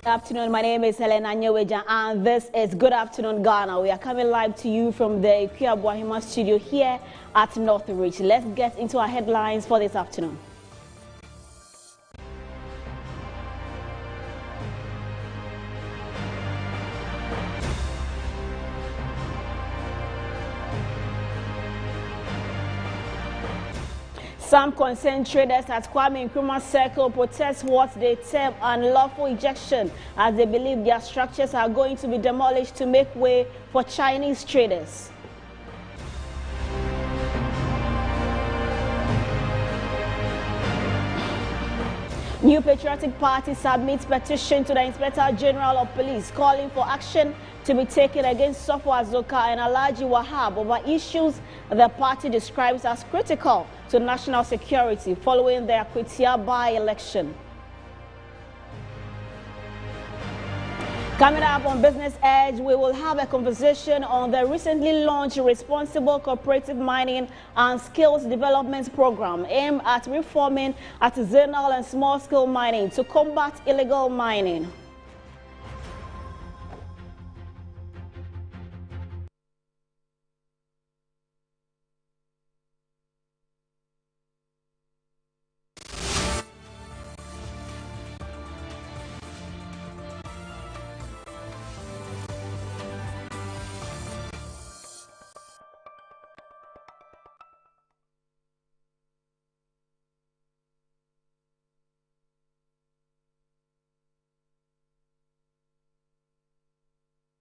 Good afternoon, my name is Helen Anyeweja and this is Good Afternoon Ghana. We are coming live to you from the Ikuabuahima studio here at Northridge. Let's get into our headlines for this afternoon. Some concerned traders at Kwame Nkrumah Circle protest what they term unlawful ejection as they believe their structures are going to be demolished to make way for Chinese traders. New Patriotic Party submits petition to the Inspector General of Police calling for action to be taken against Sofo Azoka and Alhaji Wahab over issues the party describes as critical to national security following the Akwitia by-election. Coming up on Business Edge, we will have a conversation on the recently launched Responsible Cooperative Mining and Skills Development Program aimed at reforming artisanal and small-scale mining to combat illegal mining.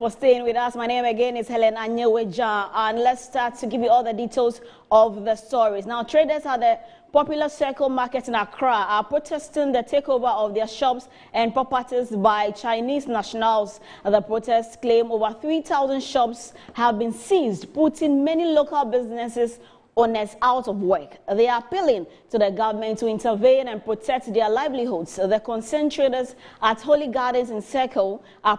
For staying with us, my name again is Helen Anyeweja, and let's start to give you all the details of the stories. Now, traders at the popular Circle Market in Accra are protesting the takeover of their shops and properties by Chinese nationals. The protests claim over 3,000 shops have been seized, putting many local businesses owners out of work. They are appealing to the government to intervene and protect their livelihoods. The concerned traders at Holy Gardens in Circle are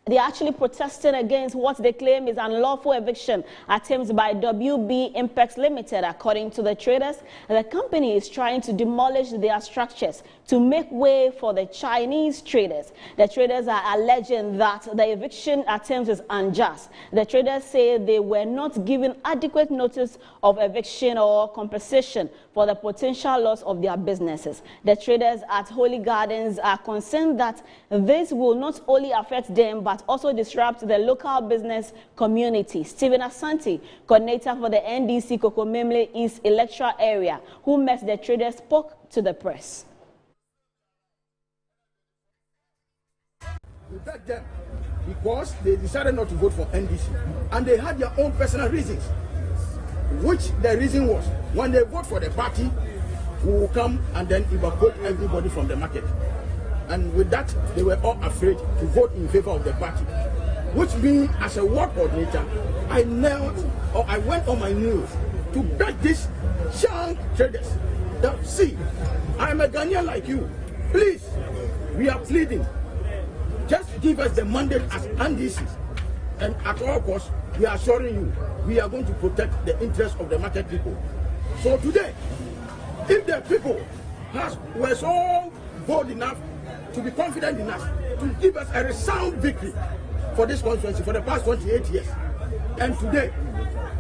They are actually protesting against what they claim is unlawful eviction attempts by WB Impex Limited. According to the traders, the company is trying to demolish their structures to make way for the Chinese traders. The traders are alleging that the eviction attempt is unjust. The traders say they were not given adequate notice of eviction or compensation for the potential loss of their businesses. The traders at Holy Gardens are concerned that this will not only affect them but also disrupt the local business community. Stephen Asante, coordinator for the NDC Kokomemle East electoral area, who met the traders, spoke to the press. We begged them because they decided not to vote for NDC and they had their own personal reasons, which the reason was when they vote for the party, we will come and then evacuate everybody from the market. And with that, they were all afraid to vote in favor of the party. Which means, as a ward coordinator, I went on my knees to beg these young traders that, see, I'm a Ghanaian like you. Please, we are pleading. Just give us the mandate as NDCs. And at all costs, we are assuring you, we are going to protect the interests of the market people. So today, if the people were so bold enough to be confident enough to give us a resound victory for this constituency for the past 28 years. And today,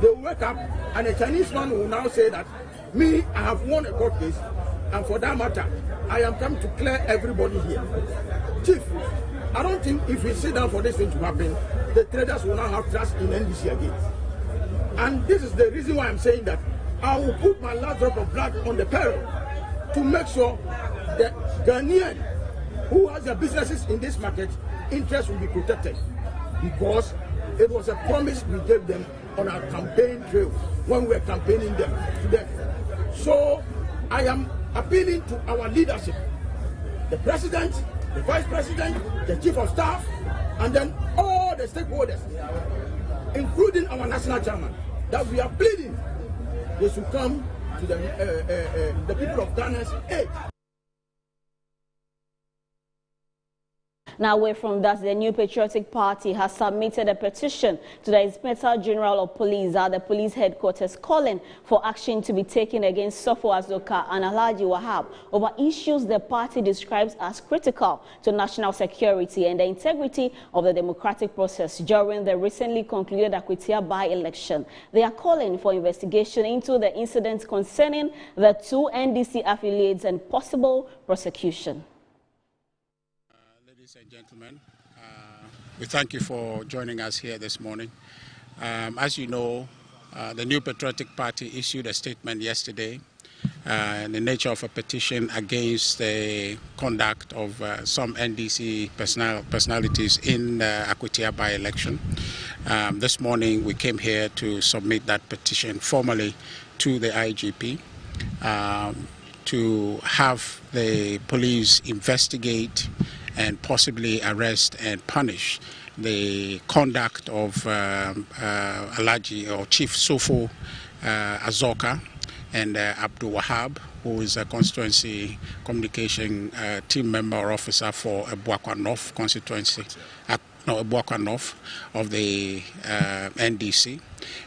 they wake up and a Chinese man will now say that, me, I have won a court case, and for that matter, I am come to clear everybody here. Chief, I don't think if we sit down for this thing to happen, the traders will not have trust in NDC again. And this is the reason why I'm saying that I will put my last drop of blood on the peril to make sure that Ghanaian who has their businesses in this market, interest will be protected, because it was a promise we gave them on our campaign trail when we were campaigning them to them. So I am appealing to our leadership, the president, the vice president, the chief of staff, and then all the stakeholders, including our national chairman, that we are pleading they should come to the people of Ghana's aid. Now, away from that, the New Patriotic Party has submitted a petition to the Inspector General of Police at the police headquarters calling for action to be taken against Sofo Azoka and Alhaji Wahab over issues the party describes as critical to national security and the integrity of the democratic process during the recently concluded Akwitia by-election. They are calling for investigation into the incidents concerning the two NDC affiliates and possible prosecution. Ladies and gentlemen, we thank you for joining us here this morning. As you know, the New Patriotic Party issued a statement yesterday in the nature of a petition against the conduct of some NDC personalities in the Akwitia by-election. This morning we came here to submit that petition formally to the IGP to have the police investigate and possibly arrest and punish the conduct of Alhaji or Chief Sofo Azoka and Abdul Wahab, who is a constituency communication team member or officer for Ebuakwa North constituency, Ebuakwa North of the NDC.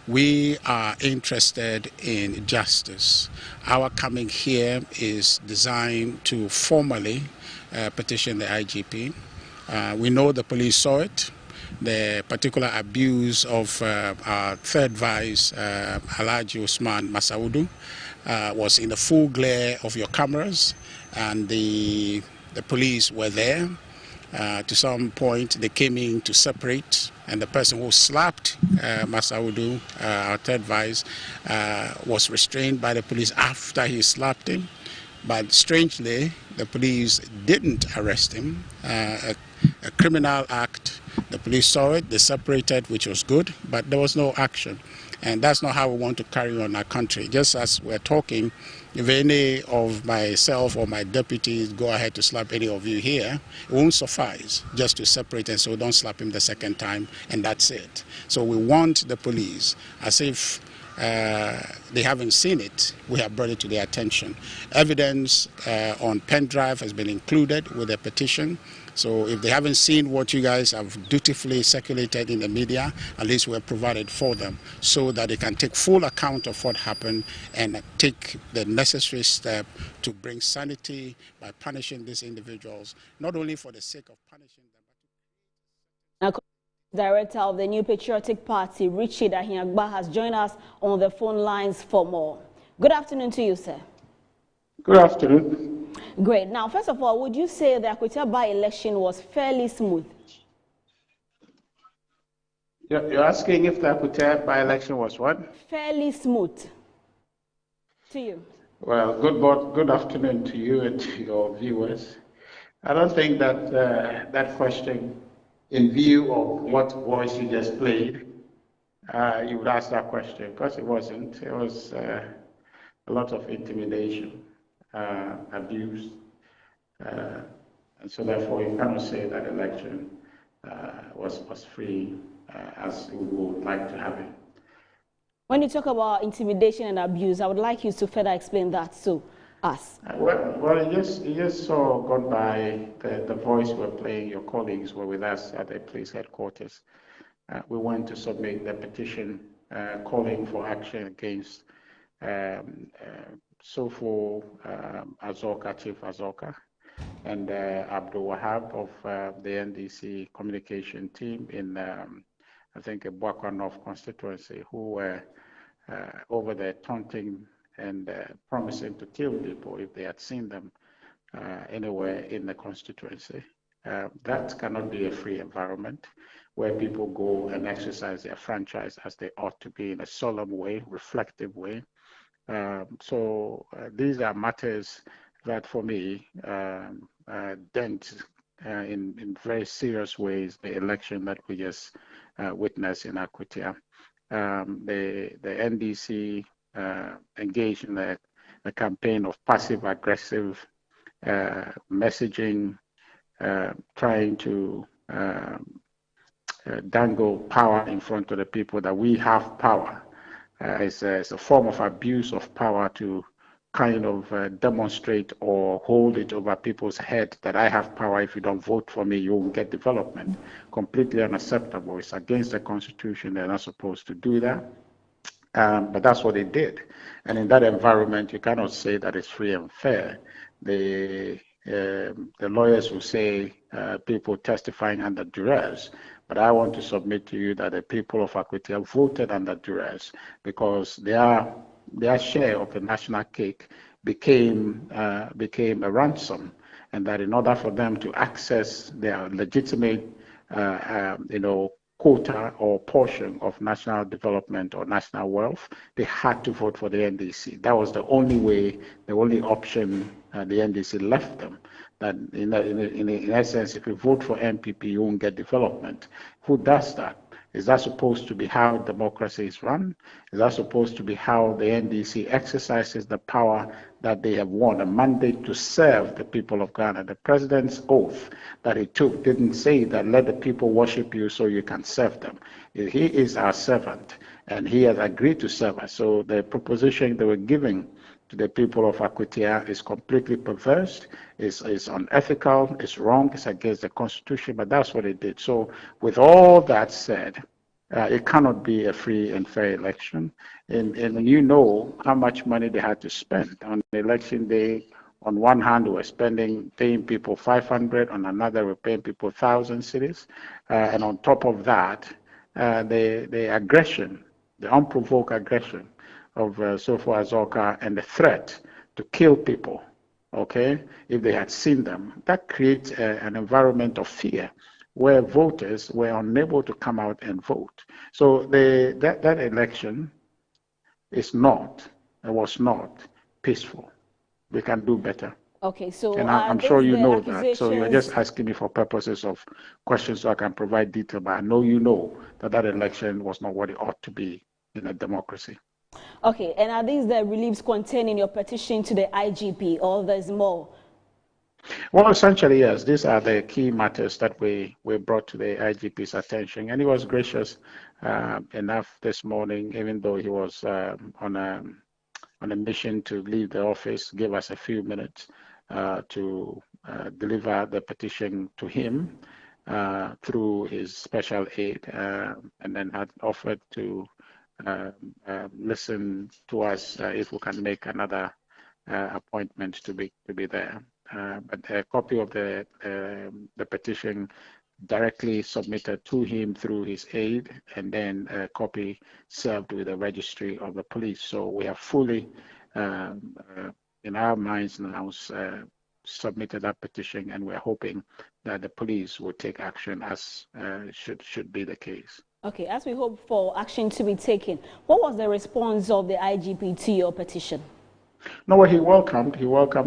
We are interested in justice. Our coming here is designed to formally petition the IGP. We know the police saw it. The particular abuse of our third vice, Alhaji Usman Masaudu, was in the full glare of your cameras, and the police were there. To some point, they came in to separate, and the person who slapped Masaudu, our third vice, was restrained by the police after he slapped him. But strangely, the police didn't arrest him. A criminal act, the police saw it, they separated, which was good, but there was no action. And that's not how we want to carry on our country. Just as we're talking, if any of myself or my deputies go ahead to slap any of you here, it won't suffice just to separate and so don't slap him the second time, and that's it. So we want the police, as if they haven't seen it, we have brought it to their attention. Evidence on pen drive has been included with the petition. So if they haven't seen what you guys have dutifully circulated in the media, at least we're provided for them so that they can take full account of what happened and take the necessary step to bring sanity by punishing these individuals, not only for the sake of punishing them. Director of the New Patriotic Party, Richard Ahiagba, has joined us on the phone lines for more. Good afternoon to you, sir. Good afternoon. Great. Now, first of all, would you say the Akwitia by-election was fairly smooth? You're asking if the Akwitia by-election was what? Fairly smooth. To you. Well, good afternoon to you and to your viewers. I don't think that that question, in view of what voice you just played, you would ask that question, because it wasn't. It was a lot of intimidation, abuse, and so therefore you cannot say that election was free as we would like to have it. When you talk about intimidation and abuse, I would like you to further explain that to us. Well, you just saw gone by the voice we're playing. Your colleagues were with us at the police headquarters. We went to submit the petition calling for action against Sofo Azoka, Chief Azoka, and Abdul Wahab of the NDC communication team in, I think, Ebuakwa North constituency, who were over there taunting and promising to kill people if they had seen them anywhere in the constituency. That cannot be a free environment where people go and exercise their franchise as they ought to be, in a solemn way, reflective way. So these are matters that, for me, dent in very serious ways the election that we just witnessed in Akwitia. The NDC engaged in a campaign of passive-aggressive messaging, trying to dangle power in front of the people, that we have power. It's a form of abuse of power to kind of demonstrate or hold it over people's head that I have power. If you don't vote for me, you won't get development. Completely unacceptable. It's against the Constitution. They're not supposed to do that. But that's what they did. And in that environment, you cannot say that it's free and fair. The lawyers will say people testifying under duress. But I want to submit to you that the people of Akwatia voted under duress because their share of the national cake became a ransom, and that in order for them to access their legitimate, quota or portion of national development or national wealth, they had to vote for the NDC. That was the only way, the only option the NDC left them. That in essence, if you vote for MPP, you won't get development. Who does that? Is that supposed to be how democracy is run? Is that supposed to be how the NDC exercises the power that they have won, a mandate to serve the people of Ghana? The president's oath that he took didn't say that let the people worship you so you can serve them. He is our servant, and he has agreed to serve us. So the proposition they were giving to the people of Akwatia is completely perverse, is unethical, it's wrong, it's against the Constitution, but that's what it did. So with all that said, it cannot be a free and fair election. And you know how much money they had to spend. On election day, on one hand, we were paying people 500, on another, we're paying people 1,000 cedis. And on top of that, the aggression, the unprovoked aggression of Sofo Azoka and the threat to kill people, okay, if they had seen them, that creates an environment of fear where voters were unable to come out and vote. So that election was not peaceful. We can do better. Okay, so and I'm sure you know that. So you're just asking me for purposes of questions so I can provide detail, but I know you know that that election was not what it ought to be in a democracy. Okay, and are these the reliefs contained in your petition to the IGP, or there's more? Well, essentially, yes. These are the key matters that we brought to the IGP's attention, and he was gracious enough this morning, even though he was on a mission to leave the office, give us a few minutes to deliver the petition to him through his special aide, and then had offered to listen to us if we can make another appointment to be there. But a copy of the petition directly submitted to him through his aide, and then a copy served with the registry of the police. So we have fully, in our minds now, submitted that petition, and we're hoping that the police will take action as should be the case. Okay, as we hope for action to be taken, what was the response of the IGP to your petition? No, well, he welcomed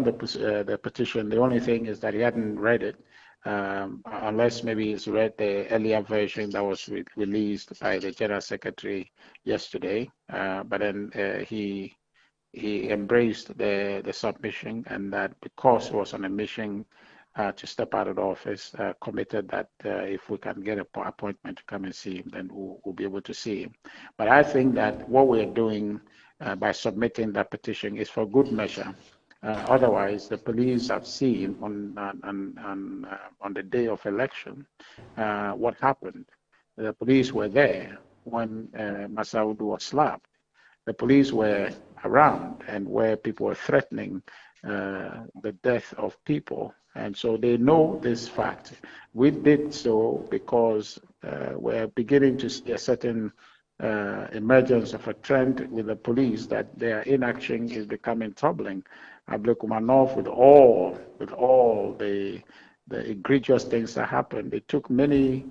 the petition. The only thing is that he hadn't read it, unless maybe he's read the earlier version that was released by the General Secretary yesterday. But then he embraced the submission, and that because he was on a mission to step out of the office, committed that if we can get an appointment to come and see him, then we'll be able to see him. But I think that what we're doing by submitting that petition is for good measure. Otherwise, the police have seen on the day of election what happened. The police were there when Masaudu was slapped. The police were around and where people were threatening the death of people. And so they know this fact. We did so because we're beginning to see a certain emergence of a trend with the police that their inaction is becoming troubling. Ablekumanov, with all the egregious things that happened, it took many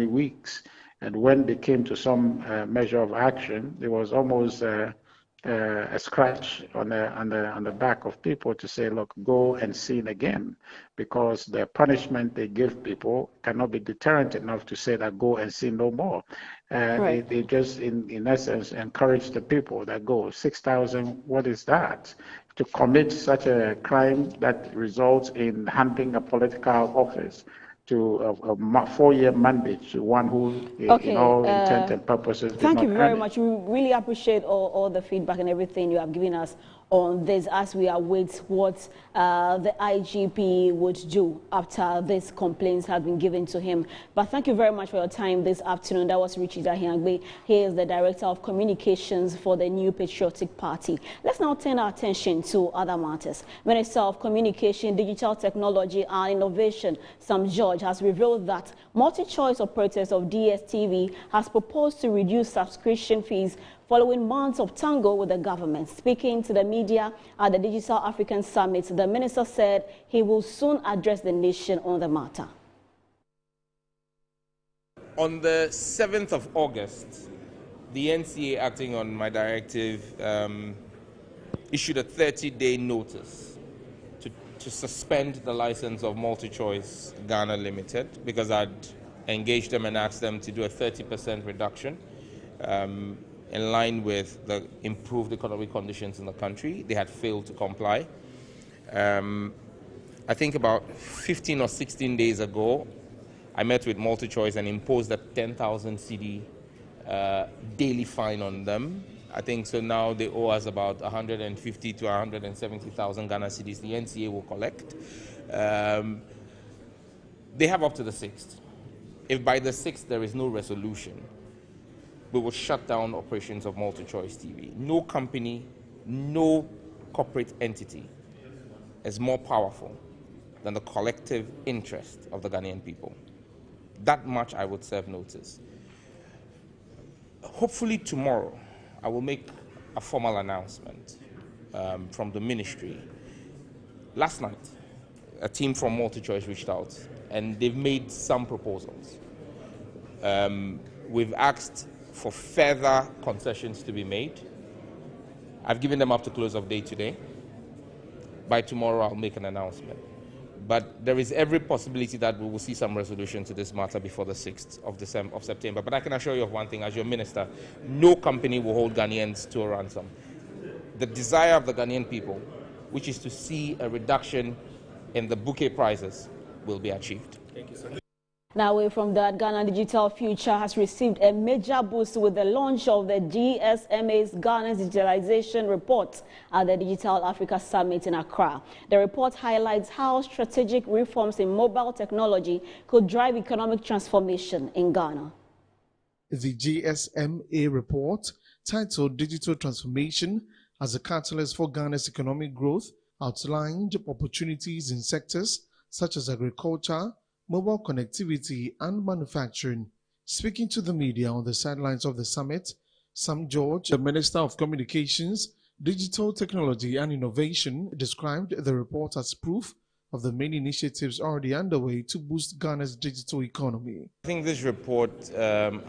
weeks. And when they came to some measure of action, there was almost a scratch on the back of people to say, look, go and sin again, because the punishment they give people cannot be deterrent enough to say that go and sin no more. Right. They just, in essence, encourage the people that go. 6,000, what is that? To commit such a crime that results in handing a political office to a 4-year mandate to one who, okay, in all intent and purposes, did thank not you very earn much. We really appreciate all the feedback and everything you have given us on this as we await what the IGP would do after these complaints have been given to him. But thank you very much for your time this afternoon. That was Richard Ahiangbe. He is the Director of Communications for the New Patriotic Party. Let's now turn our attention to other matters. Minister of Communication, Digital Technology and Innovation, Sam George, has revealed that MultiChoice operators of DSTV has proposed to reduce subscription fees following months of tango with the government. Speaking to the media at the Digital African Summit, the minister said he will soon address the nation on the matter. On the 7th of August, the NCA, acting on my directive, issued a 30-day notice to suspend the license of MultiChoice Ghana Limited because I'd engaged them and asked them to do a 30% reduction. In line with the improved economic conditions in the country. They had failed to comply. I think about 15 or 16 days ago, I met with MultiChoice and imposed a 10,000 cedi daily fine on them. I think so now they owe us about 150 to 170,000 Ghana cedis. The NCA will collect. They have up to the 6th. If by the 6th there is no resolution, we will shut down operations of MultiChoice TV. No company, no corporate entity is more powerful than the collective interest of the Ghanaian people. That much I would serve notice. Hopefully tomorrow, I will make a formal announcement from the ministry. Last night, a team from MultiChoice reached out and they've made some proposals. We've asked for further concessions to be made. I've given them up to close of day today. By tomorrow, I'll make an announcement. But there is every possibility that we will see some resolution to this matter before the 6th of September. But I can assure you of one thing, as your minister, no company will hold Ghanaians to a ransom. The desire of the Ghanaian people, which is to see a reduction in the bouquet prices, will be achieved. Thank you, sir. Now, away from that, Ghana Digital Future has received a major boost with the launch of the GSMA's Ghana's Digitalization Report at the Digital Africa Summit in Accra. The report highlights how strategic reforms in mobile technology could drive economic transformation in Ghana. The GSMA report, titled Digital Transformation as a Catalyst for Ghana's Economic Growth, outlined opportunities in sectors such as agriculture, mobile connectivity and manufacturing. Speaking to the media on the sidelines of the summit, Sam George, the Minister of Communications, Digital Technology and Innovation, described the report as proof of the many initiatives already underway to boost Ghana's digital economy. I think this report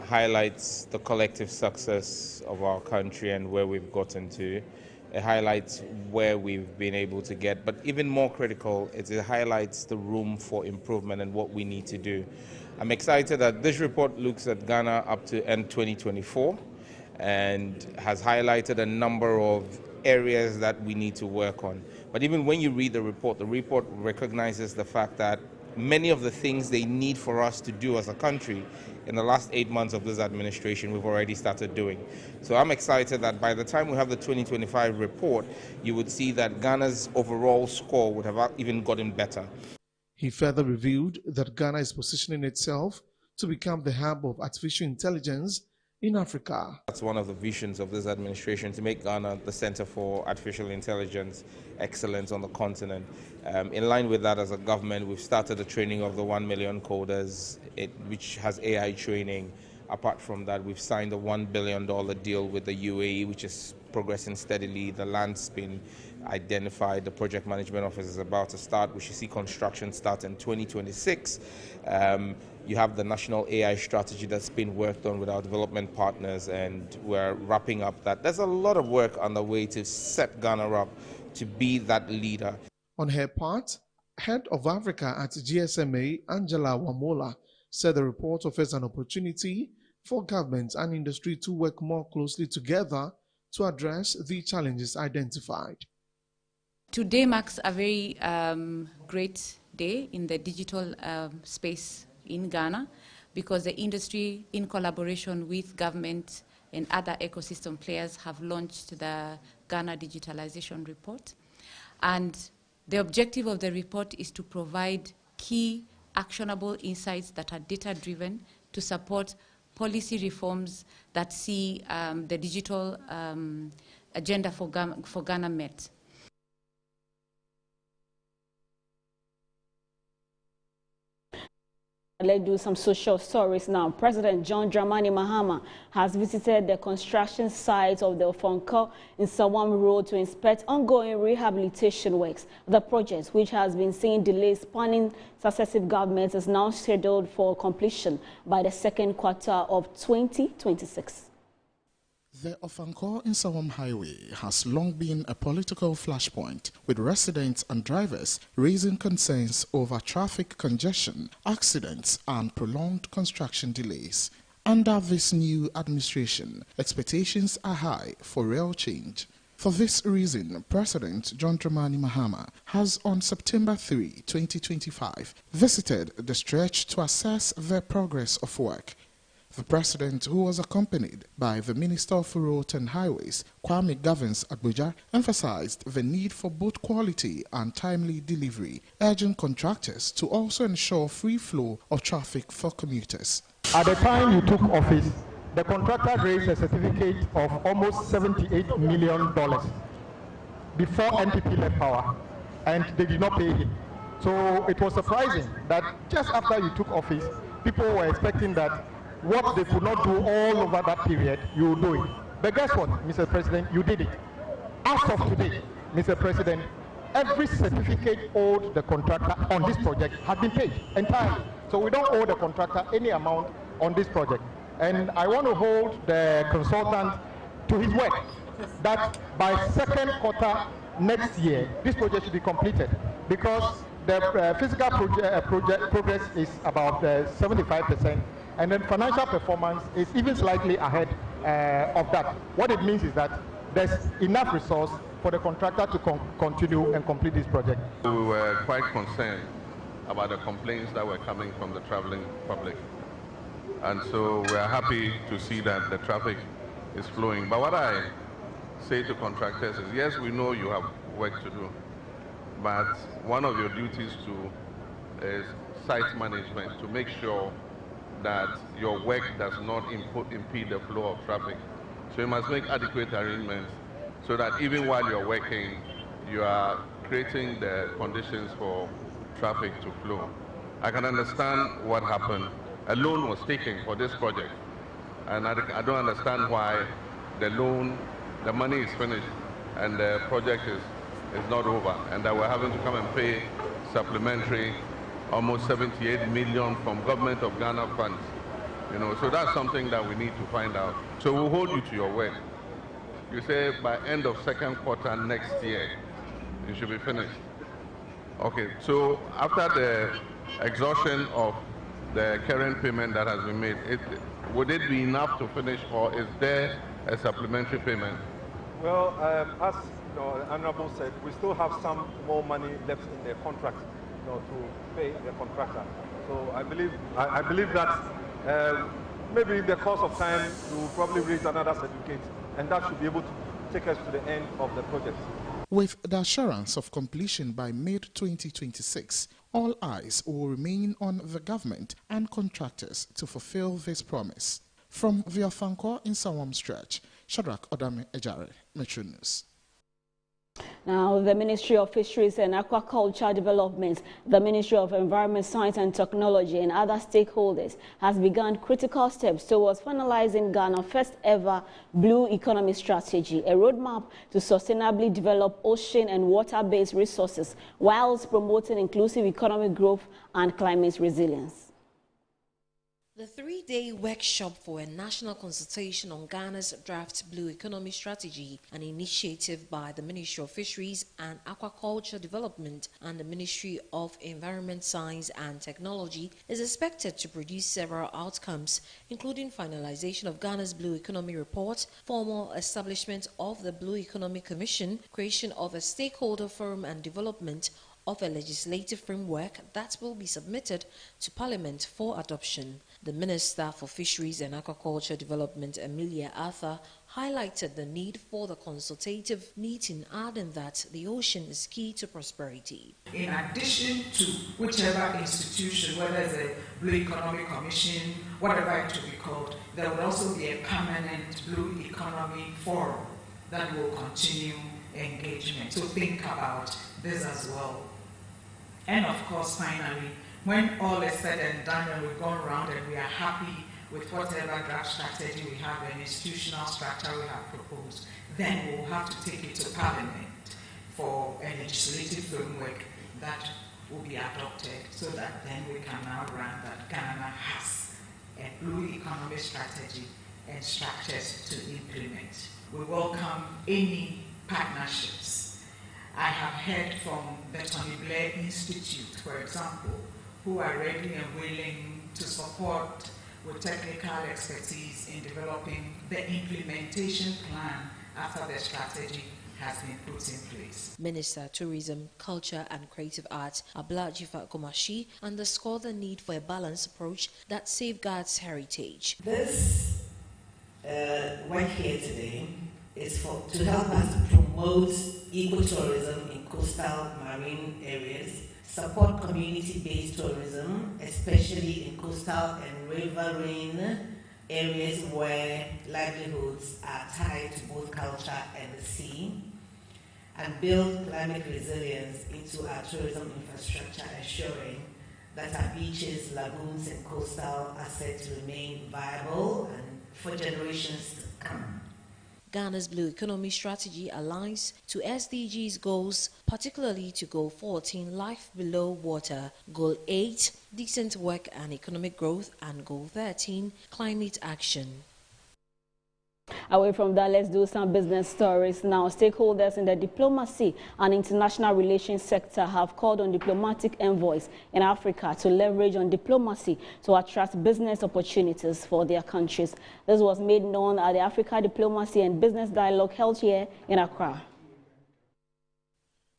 highlights the collective success of our country and where we've gotten to. It highlights where we've been able to get, but even more critical, it highlights the room for improvement and what we need to do. I'm excited that this report looks at Ghana up to end 2024 and has highlighted a number of areas that we need to work on. But even when you read the report recognizes the fact that many of the things they need for us to do as a country in the last 8 months of this administration, we've already started doing. So I'm excited that by the time we have the 2025 report, you would see that Ghana's overall score would have even gotten better. He further revealed that Ghana is positioning itself to become the hub of artificial intelligence in Africa. That's one of the visions of this administration, to make Ghana the center for artificial intelligence excellence on the continent. In line with that, as a government, we've started the training of the 1 million coders, which has AI training. Apart from that, we've signed a $1 billion deal with the UAE, which is progressing steadily. The land's been identified. The project management office is about to start. We should see construction start in 2026. You have the national AI strategy that's been worked on with our development partners, and we're wrapping up that. There's a lot of work underway to set Ghana up to be that leader. On her part, Head of Africa at GSMA, Angela Wamola, said the report offers an opportunity for government and industry to work more closely together to address the challenges identified. Today marks a very great day in the digital space in Ghana, because the industry, in collaboration with government and other ecosystem players, have launched the Ghana Digitalization Report. And the objective of the report is to provide key actionable insights that are data-driven to support policy reforms that see the digital agenda for Ghana met. Let's do some social stories now. President John Dramani Mahama has visited the construction site of the Ofonko in Sawam Road to inspect ongoing rehabilitation works. The project, which has been seeing delays spanning successive governments, is now scheduled for completion by the second quarter of 2026. The Ofanko in Sawam Highway has long been a political flashpoint, with residents and drivers raising concerns over traffic congestion, accidents, and prolonged construction delays. Under this new administration, expectations are high for real change. For this reason, President John Dramani Mahama has on September 3, 2025, visited the stretch to assess the progress of work. The President, who was accompanied by the Minister of Roads and Highways, Kwame Governs Abuja, emphasized the need for both quality and timely delivery, urging contractors to also ensure free flow of traffic for commuters. At the time you took office, the contractor raised a certificate of almost $78 million before NPP left power, and they did not pay him. So it was surprising that just after you took office, people were expecting that what they could not do all over that period, you will do it. But guess what, Mr. President, you did it. As of today, Mr. President, every certificate owed the contractor on this project has been paid entirely. So we don't owe the contractor any amount on this project. And I want to hold the consultant to his word that by second quarter next year, this project should be completed, because the physical progress is about 75%. And then financial performance is even slightly ahead of that. What it means is that there's enough resource for the contractor to continue and complete this project. We were quite concerned about the complaints that were coming from the traveling public. And so we are happy to see that the traffic is flowing. But what I say to contractors is, yes, we know you have work to do, but one of your duties is site management, to make sure that your work does not impede the flow of traffic. So you must make adequate arrangements so that even while you're working, you are creating the conditions for traffic to flow. I can understand what happened. A loan was taken for this project, and I don't understand why the money is finished and the project is not over, and that we're having to come and pay supplementary almost 78 million from government of Ghana funds. So that's something that we need to find out. So we'll hold you to your word. You say by end of second quarter next year, you should be finished. Okay, so after the exhaustion of the current payment that has been made, would it be enough to finish, or is there a supplementary payment? Well, as the Honorable said, we still have some more money left in the contract to pay the contractor. So I believe that maybe in the course of time we will probably raise another certificate, and that should be able to take us to the end of the project. With the assurance of completion by mid-2026, all eyes will remain on the government and contractors to fulfill this promise. From the Ofanko in Sawam stretch, Shadrach Odame Ejare, Metro News. Now, the Ministry of Fisheries and Aquaculture Development, the Ministry of Environment, Science and Technology, and other stakeholders has begun critical steps towards finalizing Ghana's first ever Blue Economy Strategy, a roadmap to sustainably develop ocean and water-based resources whilst promoting inclusive economic growth and climate resilience. The three-day workshop for a national consultation on Ghana's draft Blue Economy Strategy, an initiative by the Ministry of Fisheries and Aquaculture Development and the Ministry of Environment, Science and Technology, is expected to produce several outcomes, including finalization of Ghana's Blue Economy Report, formal establishment of the Blue Economy Commission, creation of a stakeholder forum and development of a legislative framework that will be submitted to Parliament for adoption. The Minister for Fisheries and Aquaculture Development, Amelia Arthur, highlighted the need for the consultative meeting, adding that the ocean is key to prosperity. In addition to whichever institution, whether it's a Blue Economy Commission, whatever it will be called, there will also be a permanent Blue Economy Forum that will continue engagement. So think about this as well. And of course, finally, when all is said and done and we've gone around and we are happy with whatever draft strategy we have, an institutional structure we have proposed, then we'll have to take it to Parliament for a legislative framework that will be adopted, so that then we can now run that Ghana has a Blue Economy strategy and structures to implement. We welcome any partnerships. I have heard from the Tony Blair Institute, for example, who are ready and willing to support with technical expertise in developing the implementation plan after the strategy has been put in place. Minister of Tourism, Culture and Creative Arts, Ablajifa Komashi, underscored the need for a balanced approach that safeguards heritage. This work here today is to help us to promote ecotourism in coastal marine areas, support community-based tourism, especially in coastal and riverine areas where livelihoods are tied to both culture and the sea, and build climate resilience into our tourism infrastructure, ensuring that our beaches, lagoons, and coastal assets remain viable and for generations to come. Ghana's Blue Economy Strategy aligns to SDGs goals, particularly to Goal 14, Life Below Water, Goal 8, Decent Work and Economic Growth, and Goal 13, Climate Action. Away from that, let's do some business stories now. Stakeholders in the diplomacy and international relations sector have called on diplomatic envoys in Africa to leverage on diplomacy to attract business opportunities for their countries. This was made known at the Africa Diplomacy and Business Dialogue held here in Accra.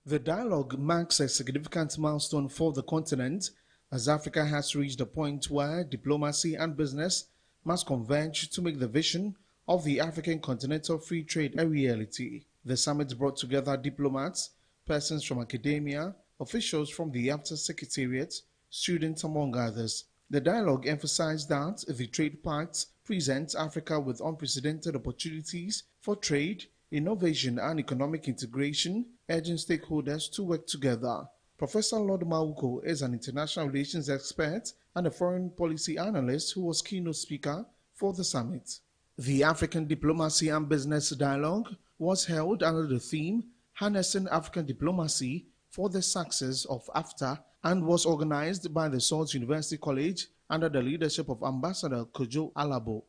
The dialogue marks a significant milestone for the continent, as Africa has reached a point where diplomacy and business must converge to make the vision of the African Continental Free Trade a reality. The summit brought together diplomats, persons from academia, officials from the AFTA Secretariat, students, among others. The dialogue emphasized that the trade pact presents Africa with unprecedented opportunities for trade, innovation and economic integration, urging stakeholders to work together. Professor Lord Mauko is an international relations expert and a foreign policy analyst who was keynote speaker for the summit. The African Diplomacy and Business Dialogue was held under the theme Harnessing African Diplomacy for the Success of AFTA and was organized by the Salt University College under the leadership of Ambassador Kojo Alabo.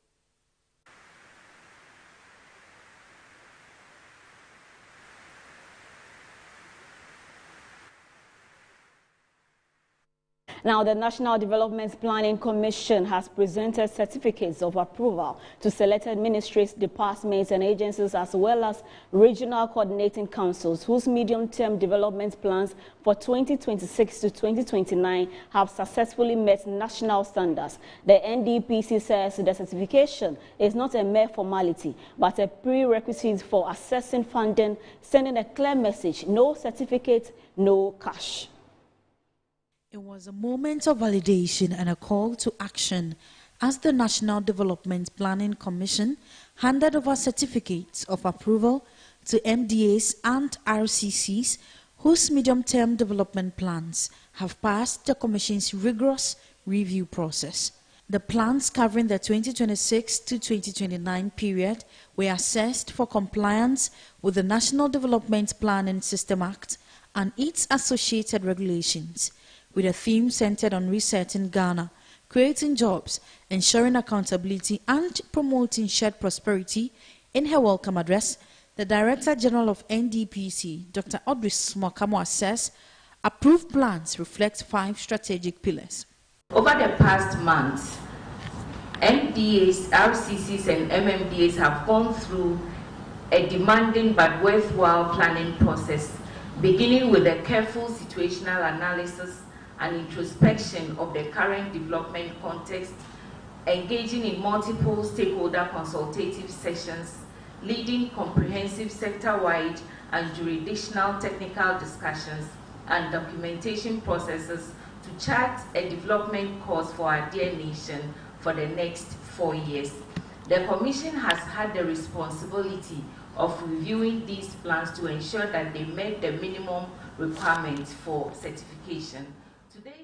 Now, the National Development Planning Commission has presented certificates of approval to selected ministries, departments and agencies, as well as regional coordinating councils whose medium-term development plans for 2026 to 2029 have successfully met national standards. The NDPC says the certification is not a mere formality, but a prerequisite for assessing funding, sending a clear message: no certificate, no cash. It was a moment of validation and a call to action as the National Development Planning Commission handed over certificates of approval to MDAs and RCCs whose medium-term development plans have passed the Commission's rigorous review process. The plans covering the 2026 to 2029 period were assessed for compliance with the National Development Planning System Act and its associated regulations, with a theme centered on resetting Ghana, creating jobs, ensuring accountability, and promoting shared prosperity. In her welcome address, the Director General of NDPC, Dr. Audrey Smokamo, says approved plans reflect 5 strategic pillars. Over the past months, MDAs, RCCs, and MMDAs have gone through a demanding but worthwhile planning process beginning with a careful situational analysis and introspection of the current development context, engaging in multiple stakeholder consultative sessions, leading comprehensive sector-wide and jurisdictional technical discussions and documentation processes to chart a development course for our dear nation for the next 4 years. The Commission has had the responsibility of reviewing these plans to ensure that they met the minimum requirements for certification. Today's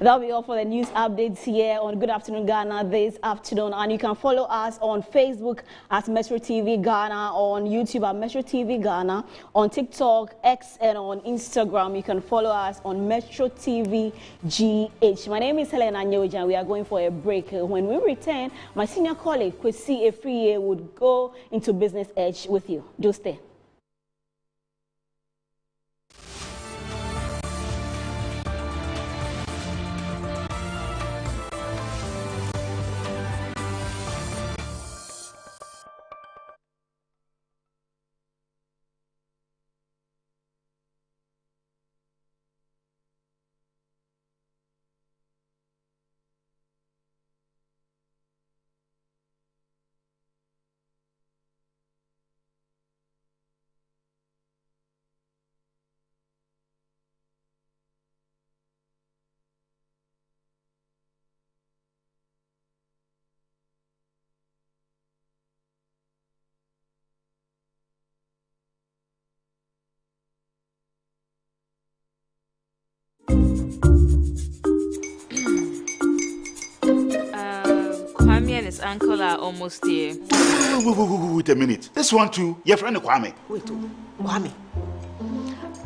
That'll be all for the news updates here on Good Afternoon Ghana this afternoon. And you can follow us on Facebook at Metro TV Ghana, on YouTube at Metro TV Ghana, on TikTok, X, and on Instagram. You can follow us on Metro TV GH. My name is Helen Anyoja, and we are going for a break. When we return, my senior colleague, Kwesi Efriye, would go into Business Edge with you. Do stay. Kwame and his uncle are almost here. Wait a minute. This one too, your friend Kwame. Wait, Kwame.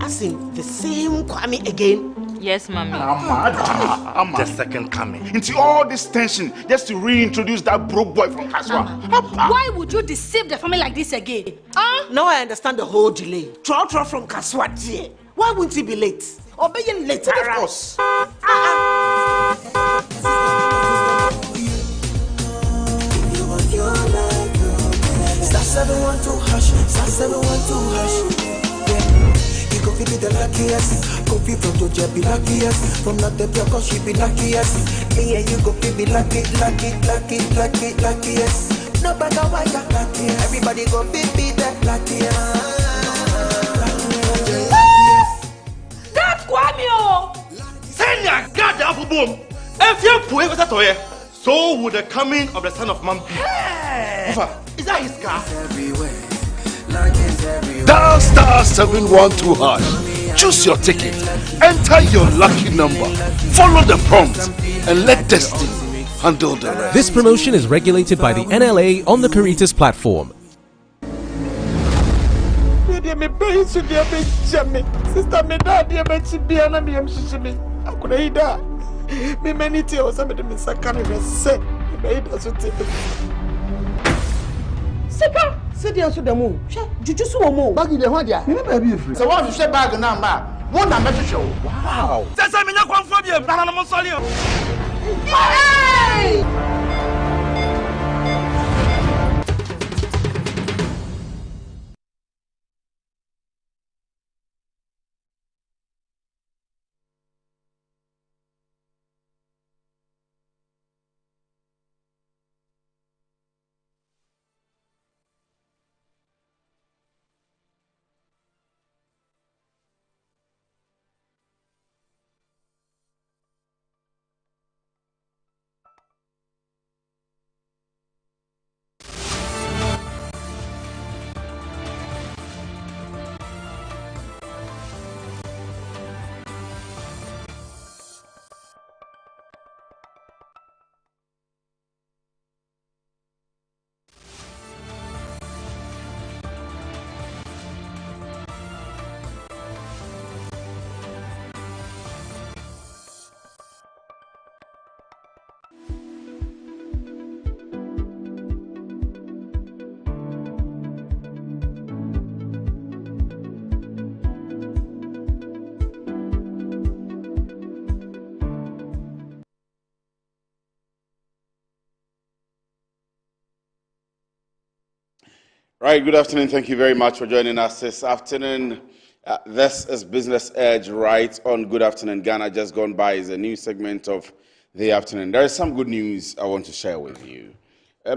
As in the same Kwame again? Yes, Mommy. The second coming. Into all this tension just to reintroduce that broke boy from Kaswa. Why would you deceive the family like this again? Now I understand the whole delay. Troll from Kaswa, dear. Why wouldn't he be late? Or be late? Of course. Star 712 hash, star 712 hash. Yeah, you go feel the luckiest. Coffee from Georgia be luckiest. From Natepia, cause she be luckiest. Yeah, you go feel be luckiest. No bugger, why you luckiest? Everybody go be the luckiest. That's Kwame! Senya, God, the apple boom. If you put it with a so would the coming of the Son of Man be. Hey! Is that his car? Dial star 712 hash. Choose your ticket. Enter your lucky number. Follow the prompt and let destiny handle the rest. This promotion is regulated by the NLA on the Caritas platform. Sister, me dad, dear, but she be an amium, she be. I could eat that. Me many tears, some of them is a kind of say, me made us to take it. Sika, sit there to the moon. Juju so mo. Bag in the one there. Me baby free. So what you say bag number? One number to show. Wow. Say me no come from you. Nana mo soli o. Hey! Right, good afternoon. Thank you very much for joining us this afternoon. This is Business Edge right on Good Afternoon Ghana. Just gone by is a new segment of the afternoon. There is some good news I want to share with you.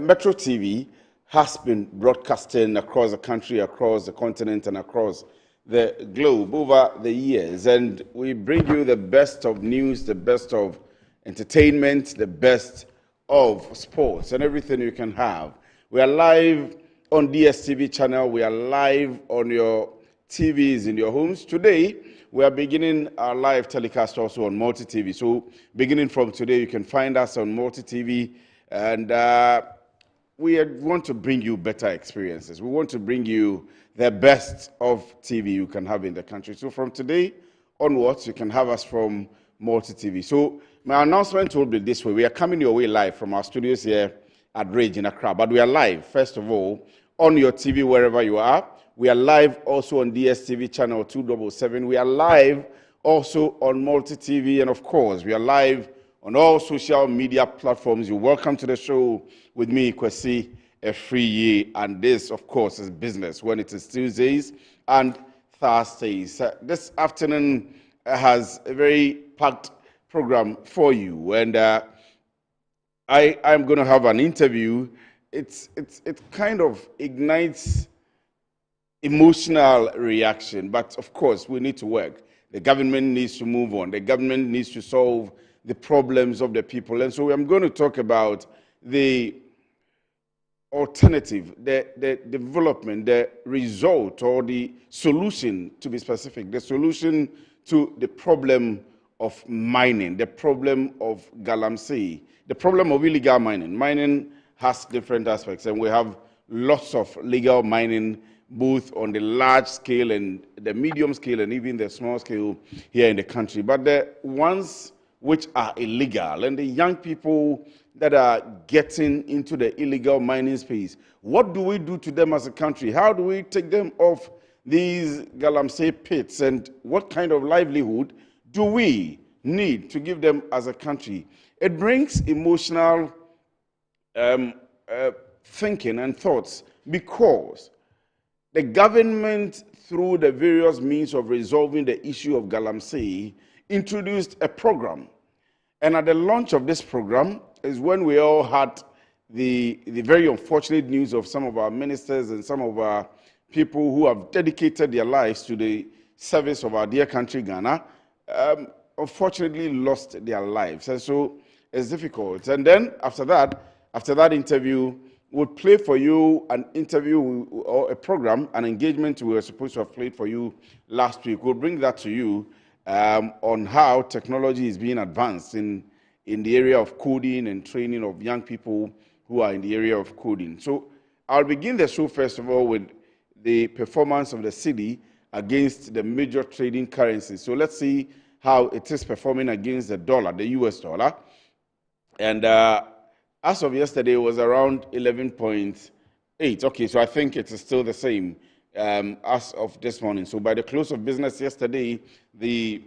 Metro TV has been broadcasting across the country, across the continent, and across the globe over the years. And we bring you the best of news, the best of entertainment, the best of sports, and everything you can have. We are live on DSTV channel. We are live on your TVs in your homes. Today, we are beginning our live telecast also on MultiTV. So beginning from today, you can find us on MultiTV. And we want to bring you better experiences. We want to bring you the best of TV you can have in the country. So from today onwards, you can have us from MultiTV. So my announcement will be this way. We are coming your way live from our studios here at Rage in Accra. But we are live, first of all, on your TV wherever you are. We are live also on DSTV channel 277. We are live also on MultiTV. And of course, we are live on all social media platforms. You're welcome to the show with me, Kwesi Efriye. And this, of course, is business when it is Tuesdays and Thursdays. This afternoon has a very packed program for you. And I'm going to have an interview. It kind of ignites emotional reaction, but of course we need to work. The government needs to move on. The government needs to solve the problems of the people. And so I'm going to talk about the alternative, the development, the result, or the solution, to be specific, the solution to the problem of mining, the problem of galamsey, the problem of illegal mining. Mining has different aspects, and we have lots of legal mining, both on the large scale and the medium scale and even the small scale here in the country. But the ones which are illegal and the young people that are getting into the illegal mining space, what do we do to them as a country? How do we take them off these galamsey pits, and what kind of livelihood do we need to give them as a country? It brings emotional thinking and thoughts, because the government, through the various means of resolving the issue of galamsey, introduced a program. And at the launch of this program is when we all had the very unfortunate news of some of our ministers and some of our people who have dedicated their lives to the service of our dear country, Ghana, unfortunately lost their lives. And so it's difficult. And then after that interview, we'll play for you an interview or a program, an engagement we were supposed to have played for you last week. We'll bring that to you on how technology is being advanced in the area of coding and training of young people who are in the area of coding. So I'll begin the show, first of all, with the performance of the cedi against the major trading currencies. So let's see how it is performing against the dollar, the US dollar. And as of yesterday, it was around 11.8. Okay, so I think it is still the same as of this morning. So by the close of business yesterday, the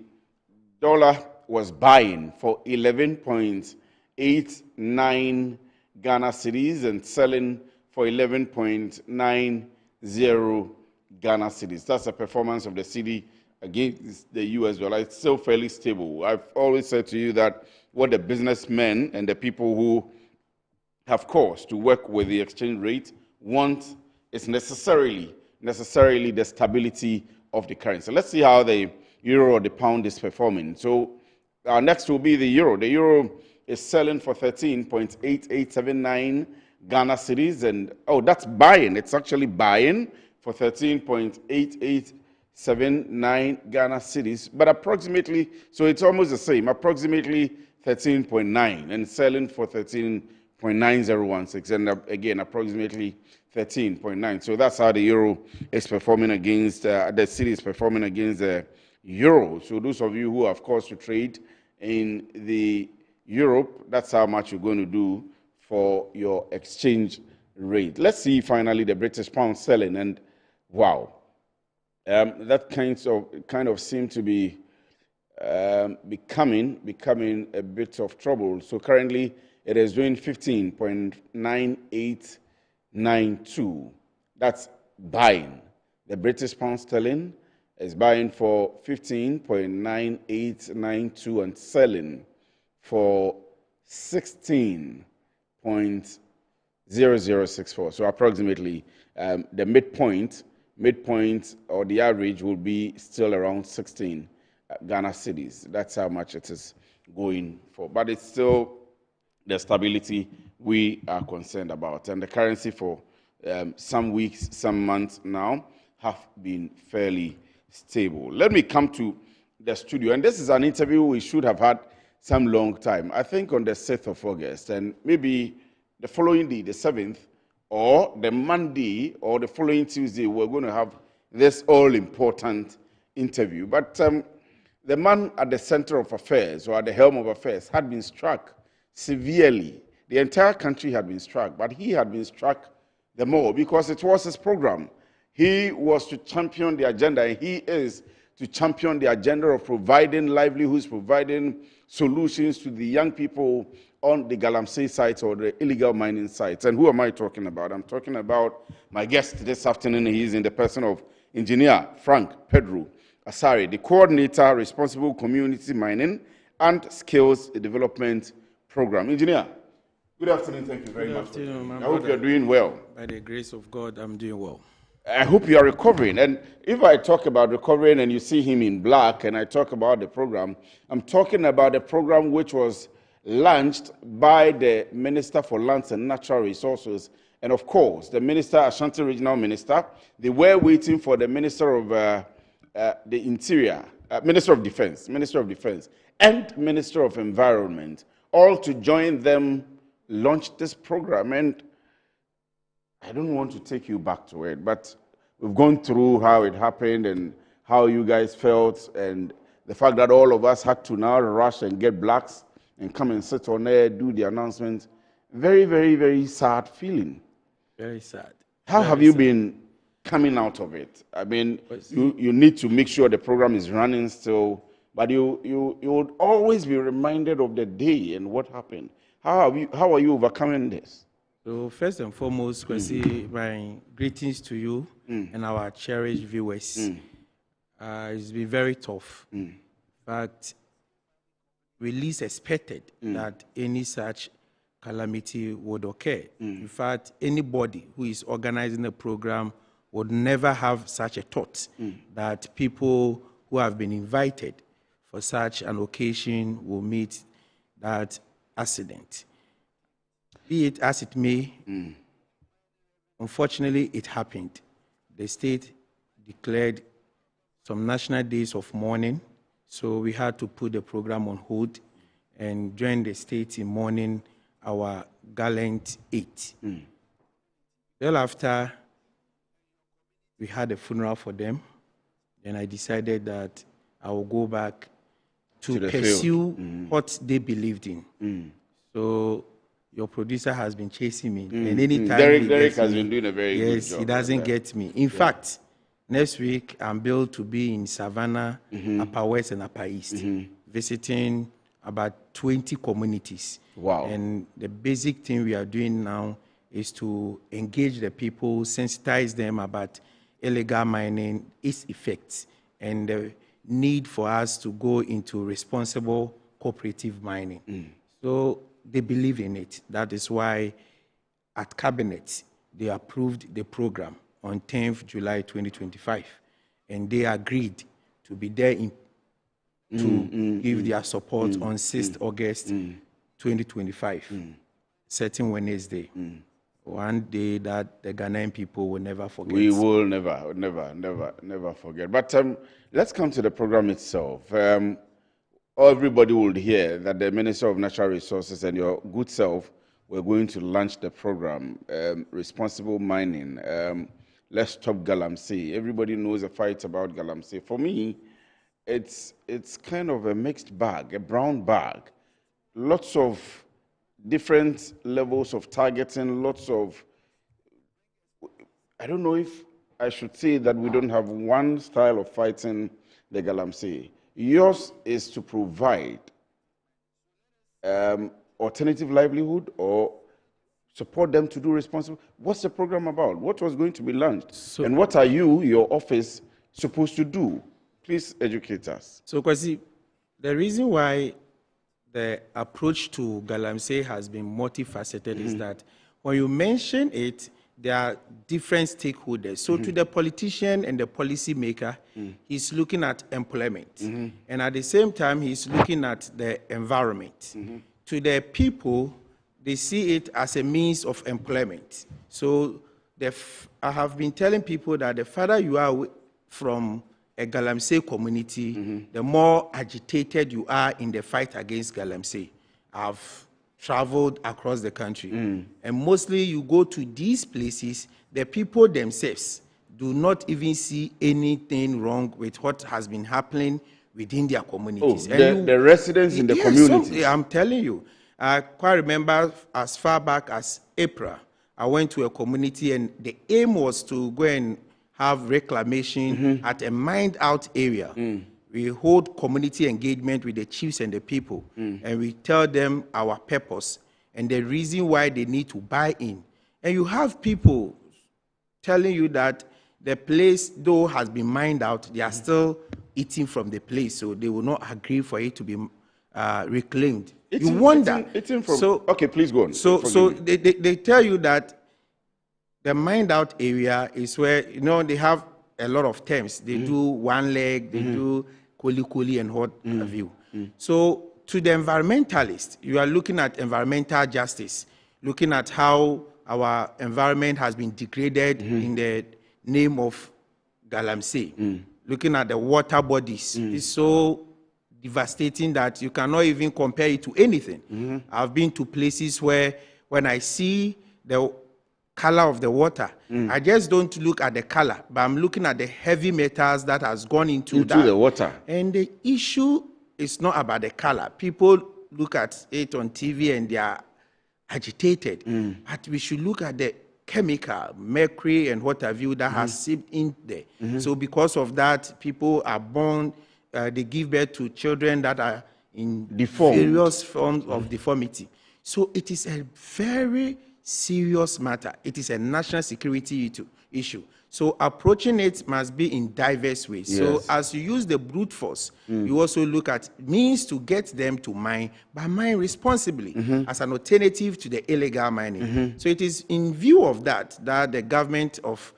dollar was buying for 11.89 Ghana cedis and selling for 11.90 Ghana cedis. That's the performance of the cedi against the US dollar. It's still fairly stable. I've always said to you that what the businessmen and the people who have cause to work with the exchange rate want is necessarily the stability of the currency. Let's see how the euro or the pound is performing. So next will be the euro. The euro is selling for 13.8879 Ghana cedis, and that's buying. It's actually buying for 13.8879 Ghana cedis, but approximately, so it's almost the same, approximately 13.9, and selling for 13.9016, and again, approximately 13.9. So that's how the euro is performing against, the cedi is performing against the euro. So those of you who have cause to trade in the Europe, that's how much you're going to do for your exchange rate. Let's see finally the British pound selling, and wow, that kind of seemed to be becoming a bit of trouble. So currently it is doing 15.9892. That's buying. The British pound sterling is buying for 15.9892 and selling for 16.0064. So approximately the midpoint or the average will be still around 16 Ghana cedis. That's how much it is going for. But it's still the stability we are concerned about. And the currency for some weeks, some months now have been fairly stable. Let me come to the studio. And this is an interview we should have had some long time. I think on the 6th of August, and maybe the following day, the 7th, or the Monday, or the following Tuesday, we're going to have this all-important interview. But the man at the center of affairs, or at the helm of affairs, had been struck severely. The entire country had been struck, but he had been struck the more because it was his program. He was to champion the agenda, and he is to champion the agenda of providing livelihoods, providing solutions to the young people on the Galamsey sites or the illegal mining sites. And who am I talking about? I'm talking about my guest this afternoon. He is in the person of Engineer Frank Pedro Asare, the coordinator responsible community mining and skills development program. Engineer, good afternoon. Thank you very much. Good afternoon, my I hope brother. you're doing well. By the grace of God, I'm doing well. I hope you are recovering. And if I talk about recovering and you see him in black and I talk about the program, I'm talking about a program which was launched by the Minister for Lands and Natural Resources and, of course, the Minister, Ashanti Regional Minister. They were waiting for the Minister of the Interior, Minister of Defense, and Minister of Environment, all to join them launch this program. And I don't want to take you back to it, but we've gone through how it happened and how you guys felt, and the fact that all of us had to now rush and get blacks and come and sit on there, do the announcement. Very, very, very sad feeling. Very sad. How Very have you sad. been coming out of it? I mean, you need to make sure the program is running still, but you would always be reminded of the day and what happened. How are you overcoming this? So first and foremost, Kwesi, my greetings to you and our cherished viewers. It's been very tough. In fact, we least expected that any such calamity would occur. In fact, anybody who is organizing the program would never have such a thought that people who have been invited for such an occasion will meet that accident. Be it as it may, unfortunately, it happened. The state declared some national days of mourning, so we had to put the program on hold and join the state in mourning our gallant 8. Well, after we had a funeral for them, then I decided that I will go back to pursue what they believed in. So your producer has been chasing me, and anytime Derek has been doing a very good job. Yes, he doesn't get me. In fact, next week I'm billed to be in Savannah, Upper West, and Upper East, visiting about 20 communities. Wow! And the basic thing we are doing now is to engage the people, sensitize them about illegal mining, its effects, and the need for us to go into responsible cooperative mining. So they believe in it. That is why at Cabinet, they approved the program on 10th July 2025, and they agreed to be there to give their support on 6th August 2025, certain Wednesday. One day that the Ghanaian people will never forget. We will never forget. But let's come to the program itself. Everybody will hear that the Minister of Natural Resources and your good self were going to launch the program, Responsible Mining. Let's Stop Galamsey. Everybody knows the fight about Galamsey. For me, it's kind of a mixed bag, a brown bag. Lots of different levels of targeting, lots of, I don't know if I should say that we don't have one style of fighting the Galamsey. Yours is to provide alternative livelihood or support them to do responsible. What's the program about? What was going to be launched? And what are you, your office, supposed to do? Please educate us. So, Kwasi, the reason why the approach to Galamsey has been multifaceted is that when you mention it, there are different stakeholders. So to the politician and the policy maker, he's looking at employment. And at the same time, he's looking at the environment. To the people, they see it as a means of employment. So I have been telling people that the farther you are from a Galamsey community, the more agitated you are in the fight against Galamsey. I've traveled across the country. And mostly you go to these places, the people themselves do not even see anything wrong with what has been happening within their communities. The residents in the community. I'm telling you. I quite remember as far back as April, I went to a community and the aim was to go and have reclamation at a mined out area. We hold community engagement with the chiefs and the people, and we tell them our purpose and the reason why they need to buy in. And you have people telling you that the place, though, has been mined out, they are still eating from the place, so they will not agree for it to be reclaimed. You wonder. Okay, please go on. So they tell you that the mined out area is where, they have a lot of terms. They do one leg, they do koli and what have you. So to the environmentalist, you are looking at environmental justice, looking at how our environment has been degraded in the name of Galamsey, looking at the water bodies. It's so devastating that you cannot even compare it to anything. I've been to places where when I see the color of the water, I just don't look at the color, but I'm looking at the heavy metals that has gone into the water. And the issue is not about the color. People look at it on TV and they are agitated. But we should look at the chemical, mercury and what have you, that has seeped in there. So because of that, people are born, they give birth to children that are in various forms of deformity. So it is a very serious matter. It is a national security issue. So approaching it must be in diverse ways. Yes. So as you use the brute force, you also look at means to get them to mine, but mine responsibly as an alternative to the illegal mining. So it is in view of that the government of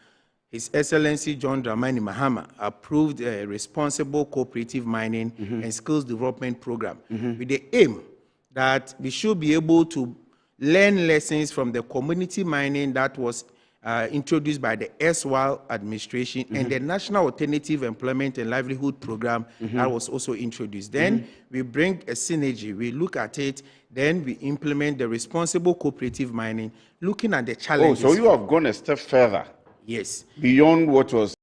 His Excellency John Dramani Mahama approved a responsible cooperative mining and skills development program with the aim that we should be able to learn lessons from the community mining that was introduced by the SWAL administration and the National Alternative Employment and Livelihood Program that was also introduced. Then we bring a synergy, we look at it, then we implement the responsible cooperative mining, looking at the challenges. Oh, so you have gone a step further. Yes. Beyond what was...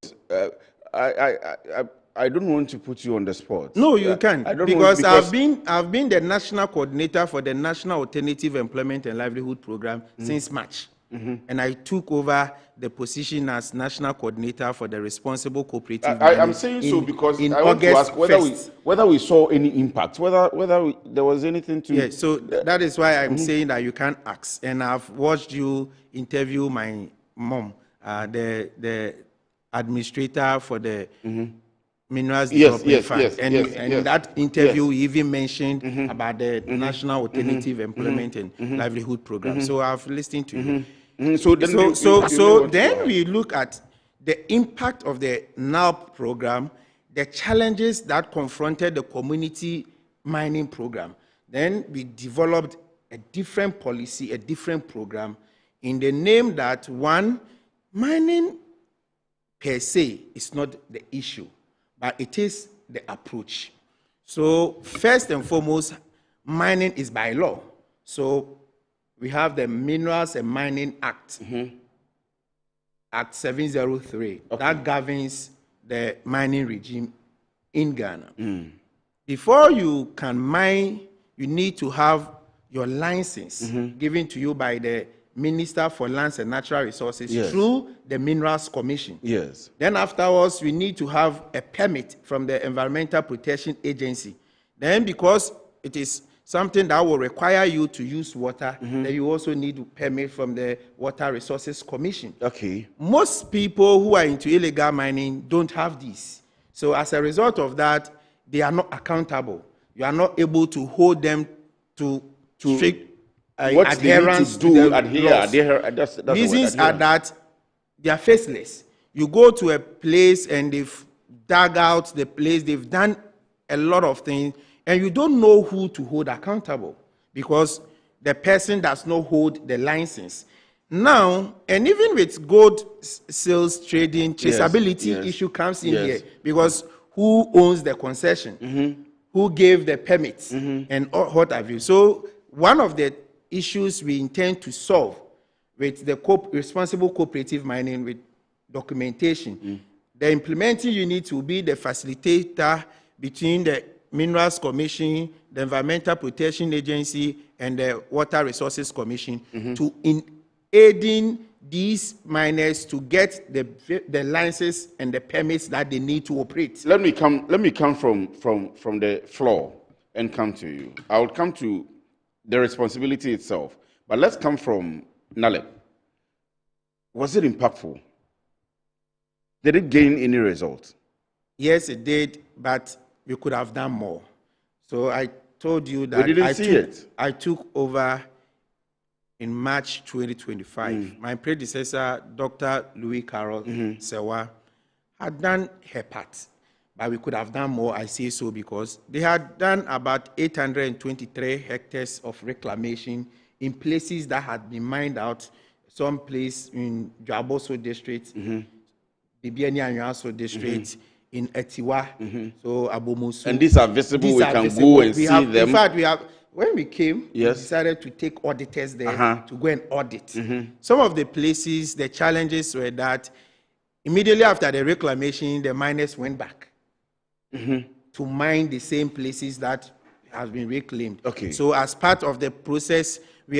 I don't want to put you on the spot. No, you can't. Because I've been the national coordinator for the National Alternative Employment and Livelihood Program since March. And I took over the position as national coordinator for the responsible cooperative. I'm saying so because I want to ask whether we saw any impact, whether there was anything to... Yes, so that is why I'm saying that you can't ask. And I've watched you interview my mom, the administrator for the... Minerals Development Fund. And that interview we even mentioned about the National Alternative Employment and Livelihood Program. So I've listened to you. So then we look at the impact of the NALP program, the challenges that confronted the community mining program. Then we developed a different policy, a different program in the name that one, mining per se is not the issue, but it is the approach. So first and foremost, mining is by law. So we have the Minerals and Mining Act, Act 703, that governs the mining regime in Ghana. Before you can mine, you need to have your license given to you by the Minister for Lands and Natural Resources through the Minerals Commission. Then afterwards, we need to have a permit from the Environmental Protection Agency. Then because it is something that will require you to use water, then you also need a permit from the Water Resources Commission. Okay. Most people who are into illegal mining don't have these. So as a result of that, they are not accountable. You are not able to hold them to strict what adherence they need to do, to the laws. Reasons are that they are faceless. You go to a place and they've dug out the place, they've done a lot of things, and you don't know who to hold accountable because the person does not hold the license. Now, and even with gold sales trading, traceability issue comes in here because who owns the concession, who gave the permits, and what have you. So one of the issues we intend to solve with the responsible cooperative mining with documentation, the implementing unit will be the facilitator between the Minerals Commission, the Environmental Protection Agency, and the Water Resources Commission to aiding these miners to get the licenses and the permits that they need to operate. Let me come from the floor and come to you. I will come to the responsibility itself, but let's come from Nalep. Was it impactful? Did it gain any results? Yes, it did, but we could have done more. So I told you that I took over in March 2025. My predecessor, Dr. Louis Carroll Sewa, had done her part, but we could have done more, I say so, because they had done about 823 hectares of reclamation in places that had been mined out, some place in Jaboso district, Bibiani Anyaso district, in Etiwa, so Abomusu. And these are visible, we can go and see them. In fact, when we came, we decided to take auditors there to go and audit. Some of the places, the challenges were that immediately after the reclamation, the miners went back to mine the same places that have been reclaimed. Okay. So as part of the process, we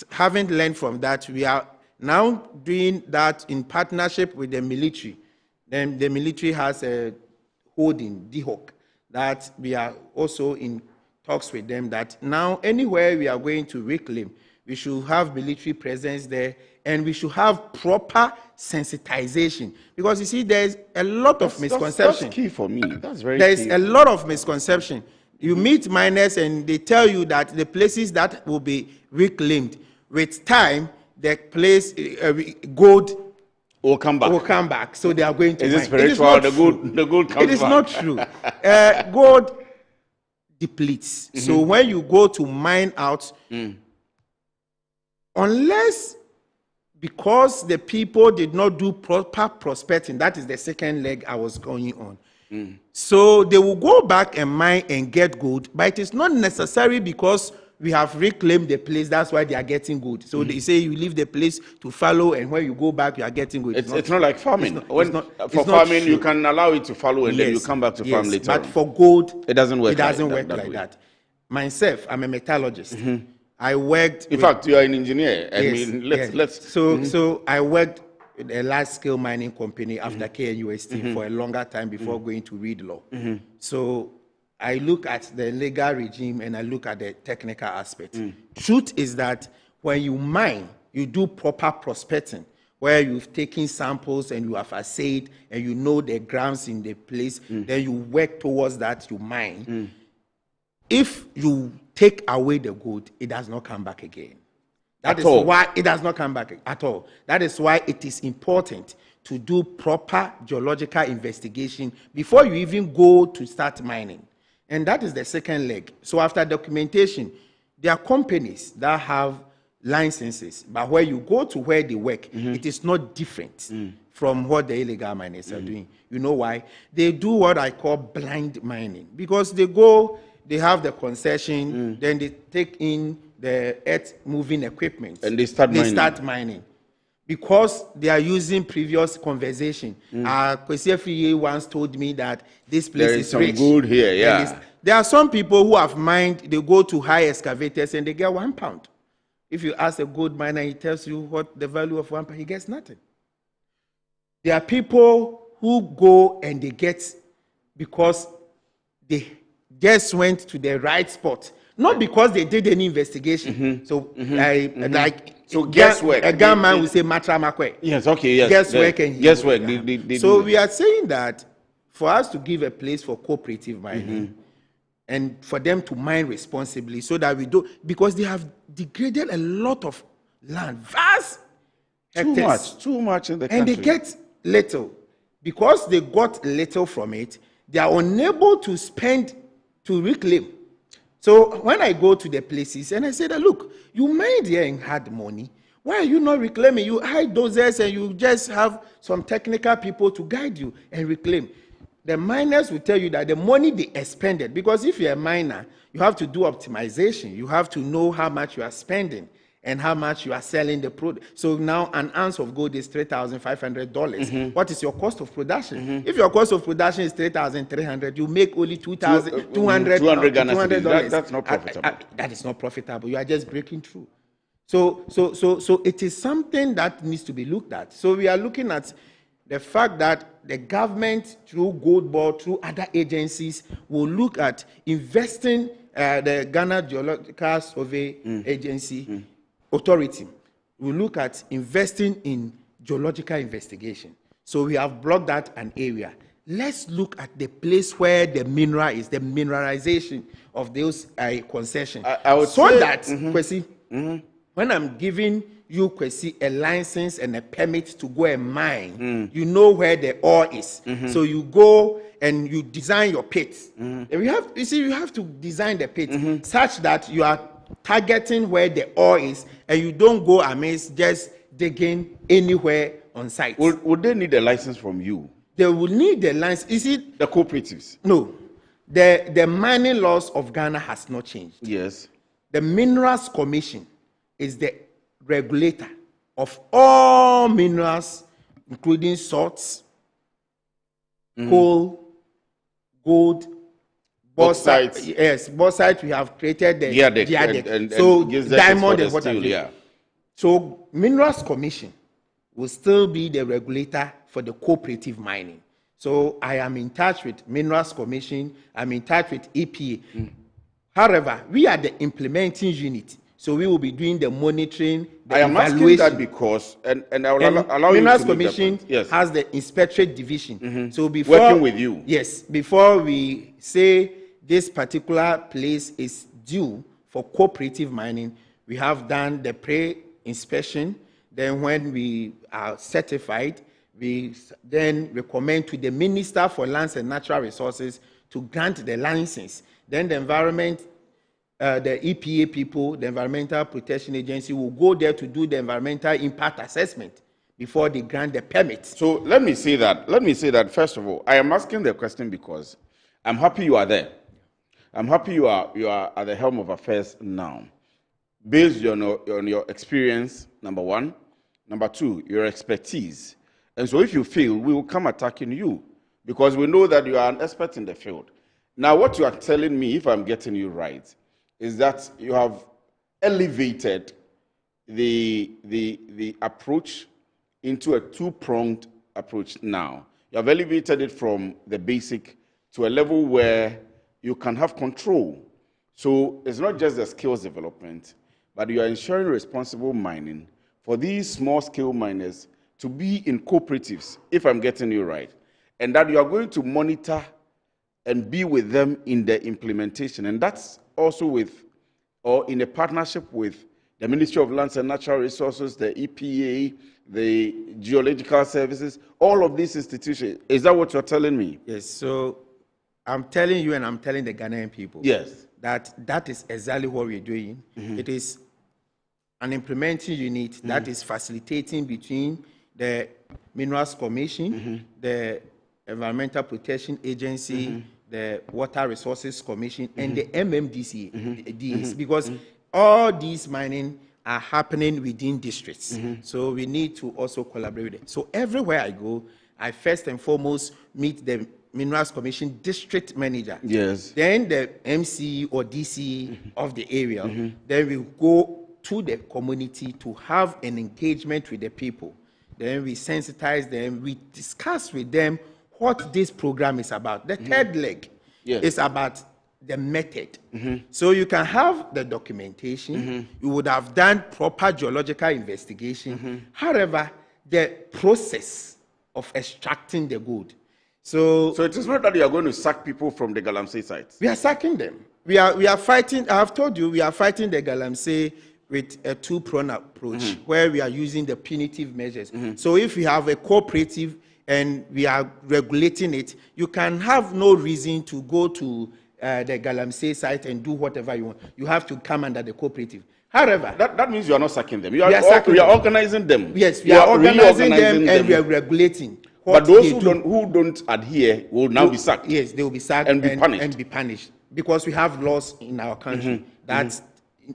haven't learned from that. We are now doing that in partnership with the military. Then the military has a holding, DHOC, that we are also in talks with them that now anywhere we are going to reclaim, we should have military presence there and we should have proper sensitization. Because you see, there's a lot of misconception. That's key for me. That's very There's key. a lot of misconception. You meet miners and they tell you that the places that will be reclaimed, with time, the place, gold will come back. So they are going to Is mine. it spiritual? The gold comes back. It is not true. Gold depletes. So when you go to mine out, unless because the people did not do proper prospecting, that is the second leg I was going on. So they will go back and mine and get gold, but it is not necessary because we have reclaimed the place. That's why they are getting gold. So they say you leave the place to follow, and when you go back, you are getting gold. It's not like farming. For farming, you can allow it to follow, and then you come back to farm later. But for gold, it doesn't work. It doesn't work like that. Myself, I'm a metallurgist. I worked. In fact, you are an engineer. I mean, let's. So I worked with a large-scale mining company after KNUST for a longer time before going to read law. So I look at the legal regime and I look at the technical aspect. Truth is that when you mine, you do proper prospecting, where you've taken samples and you have assayed and you know the grams in the place, then you work towards that, you mine. If you take away the gold, it does not come back again. That is why it does not come back at all. That is why it is important to do proper geological investigation before you even go to start mining. And that is the second leg. So after documentation, there are companies that have licenses, but where you go to where they work, it is not different from what the illegal miners are doing. You know why? They do what I call blind mining, because they go, they have the concession, then they take in the earth-moving equipment. And they start mining. Because they are using previous conversation. Kwesi once told me that this place is rich. There is some gold here, There are some people who have mined, they go to high excavators and they get £1. If you ask a gold miner, he tells you what the value of £1, he gets nothing. There are people who go and they get, because they just went to the right spot not because they did any investigation. So, so guesswork. A gunman will say Matra Makwe. Yes, okay, yes. Guesswork. Guesswork. So we are saying that for us to give a place for cooperative mining and for them to mine responsibly so that we don't, because they have degraded a lot of land, vast hectares. Too much in the country. And they get little. Because they got little from it, they are unable to spend to reclaim. So when I go to the places and I say that, look, you mined here and had money. Why are you not reclaiming? You hide dozers and you just have some technical people to guide you and reclaim. The miners will tell you that the money they expended, because if you're a miner, you have to do optimization. You have to know how much you are spending and how much you are selling the product. So now an ounce of gold is $3,500. What is your cost of production? If your cost of production is $3,300, you make only $200. That's not profitable. That is not profitable. You are just breaking through. So it is something that needs to be looked at. So we are looking at the fact that the government, through Gold Board, through other agencies, will look at investing the Ghana Geological Survey Agency Authority. We look at investing in geological investigation. So we have blocked that an area. Let's look at the place where the mineral is, the mineralization of those concessions. I would so say, that, Kwesi, when I'm giving you, Kwesi, a license and a permit to go and mine, you know where the ore is. So you go and you design your pit. And you have to design the pit such that you are targeting where the ore is, and you don't go amiss just digging anywhere on site. Would they need a license from you? They will need the license. Is it the cooperatives? No. The mining laws of Ghana has not changed. Yes. The Minerals Commission is the regulator of all minerals, including salts, coal, gold, bauxite. Yes, bauxite. We have created the Giadec. So diamond and what have you. So Minerals Commission will still be the regulator for the cooperative mining. So I am in touch with Minerals Commission. I'm in touch with EPA. However, we are the implementing unit. So we will be doing the monitoring, the evaluation. Asking that because, and I will allow you to Minerals Commission has the inspectorate division. So before working with you. Yes, before we say this particular place is due for cooperative mining, we have done the pre-inspection. Then when we are certified, we then recommend to the Minister for Lands and Natural Resources to grant the license. Then the environment, the EPA people, the Environmental Protection Agency, will go there to do the environmental impact assessment before they grant the permit. So let me say that, first of all, I am asking the question because I'm happy you are there. I'm happy you are at the helm of affairs now. Based on your experience, number one. Number two, your expertise. And so if you fail, we will come attacking you because we know that you are an expert in the field. Now, what you are telling me, if I'm getting you right, is that you have elevated the approach into a two-pronged approach now. You have elevated it from the basic to a level where you can have control. So it's not just the skills development, but you are ensuring responsible mining for these small-scale miners to be in cooperatives, if I'm getting you right, and that you are going to monitor and be with them in the implementation. And that's also with, or in a partnership with the Ministry of Lands and Natural Resources, the EPA, the Geological Services, all of these institutions. Is that what you're telling me? Yes, so I'm telling you and I'm telling the Ghanaian people. Yes. That is exactly what we're doing. It is an implementing unit that is facilitating between the Minerals Commission, the Environmental Protection Agency, the Water Resources Commission, and the MMDC, because all these mining are happening within districts. So we need to also collaborate with them. So everywhere I go, I first and foremost meet the Minerals Commission district manager. Yes. Then the MC or DC of the area. Then we go to the community to have an engagement with the people. Then we sensitize them, we discuss with them what this program is about. The third leg is about the method. So you can have the documentation, you would have done proper geological investigation. However, the process of extracting the gold. So it is not that you are going to sack people from the Galamsey sites. We are sacking them. We are fighting. I have told you we are fighting the Galamsey with a two-pronged approach where we are using the punitive measures. So if we have a cooperative and we are regulating it, you can have no reason to go to the Galamsey site and do whatever you want. You have to come under the cooperative. However, that means you are not sacking them. We are organizing them. Yes, we are organizing them and we are regulating. But those who don't adhere will now be sacked. Yes, they will be sacked and be punished. Because we have laws in our country that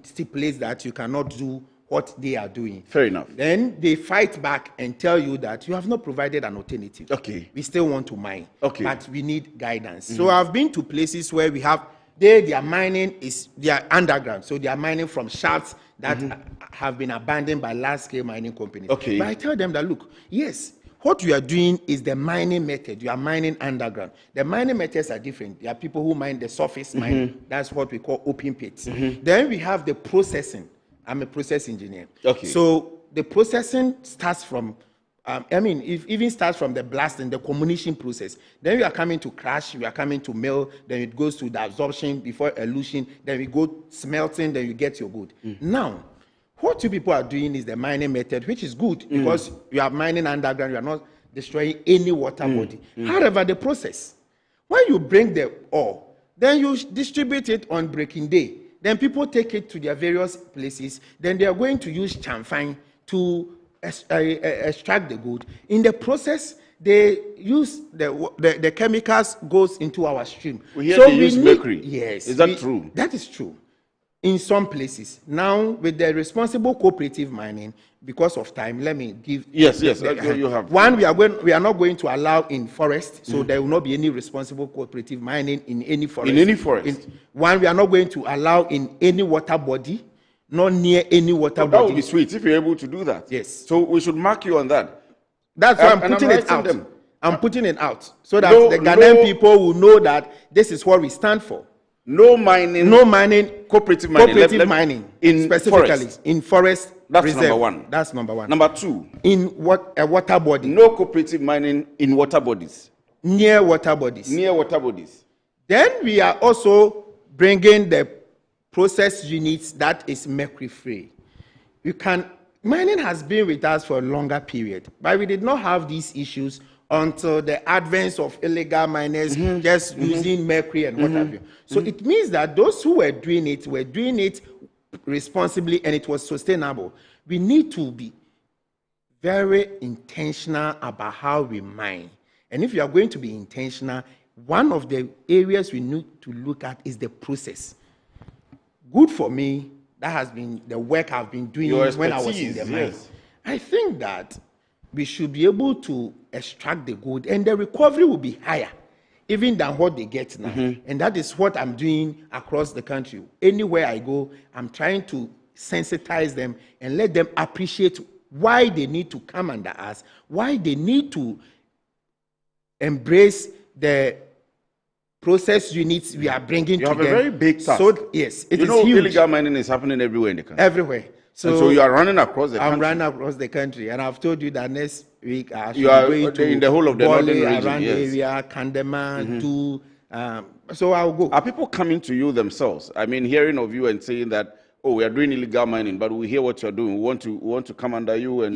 stipulates that you cannot do what they are doing. Fair enough. Then they fight back and tell you that you have not provided an alternative. Okay. We still want to mine. Okay. But we need guidance. So I've been to places where we have their mining they are underground. So they are mining from shafts that have been abandoned by large-scale mining companies. Okay. But I tell them that, look, yes, what you are doing is the mining method. You are mining underground. The mining methods are different. There are people who mine the surface mining. That's what we call open pits. Then we have the processing. I'm a process engineer. Okay. So the processing starts from, it even starts from the blasting, the comminution process. Then we are coming to crush, we are coming to mill, then it goes to the absorption before elution, then we go smelting, then you get your gold. Now, what you people are doing is the mining method, which is good because you are mining underground, you are not destroying any water body. However, the process, when you bring the ore, then you distribute it on breaking day. Then people take it to their various places. Then they are going to use chamfine to extract the gold. In the process, they use the chemicals goes into our stream. We hear they use mercury. Yes. Is that true? That is true. In some places. Now, with the responsible cooperative mining, because of time, let me give... Yes, you have. One, we are not going to allow in forest, so there will not be any responsible cooperative mining in any forest. In any forest? One, we are not going to allow in any water body, not near any water body. That would be sweet if you're able to do that. Yes. So we should mark you on that. That's why I'm putting it out. I'm putting it out so that the Ghanaian people will know that this is what we stand for. No mining, cooperative mining, in specifically forest. In forest. That's reserve. Number one. That's number one. Number two, in a water body. No cooperative mining in water bodies. Near water bodies. Near water bodies. Then we are also bringing the process units that is mercury free. Mining has been with us for a longer period, but we did not have these issues until the advent of illegal miners just using mercury and what have you. So it means that those who were doing it responsibly and it was sustainable. We need to be very intentional about how we mine. And if you are going to be intentional, one of the areas we need to look at is the process. Good for me, that has been the work I've been doing when I was in the mine. I think that we should be able to extract the gold and the recovery will be higher even than what they get now. And that is what I'm doing across the country. Anywhere I go, I'm trying to sensitize them and let them appreciate why they need to come under us, why they need to embrace the process units we are bringing to them. You have a very big task. So, yes, it is huge. Illegal mining is happening everywhere in the country. Everywhere. So you are running across the country. I'm running across the country, and I've told you that next week I should you are be going to in the whole of the northern region, around the area, Kandema, so I'll go. Are people coming to you themselves? I mean, hearing of you and saying that, oh, we are doing illegal mining, but we hear what you're doing. We want to come under you and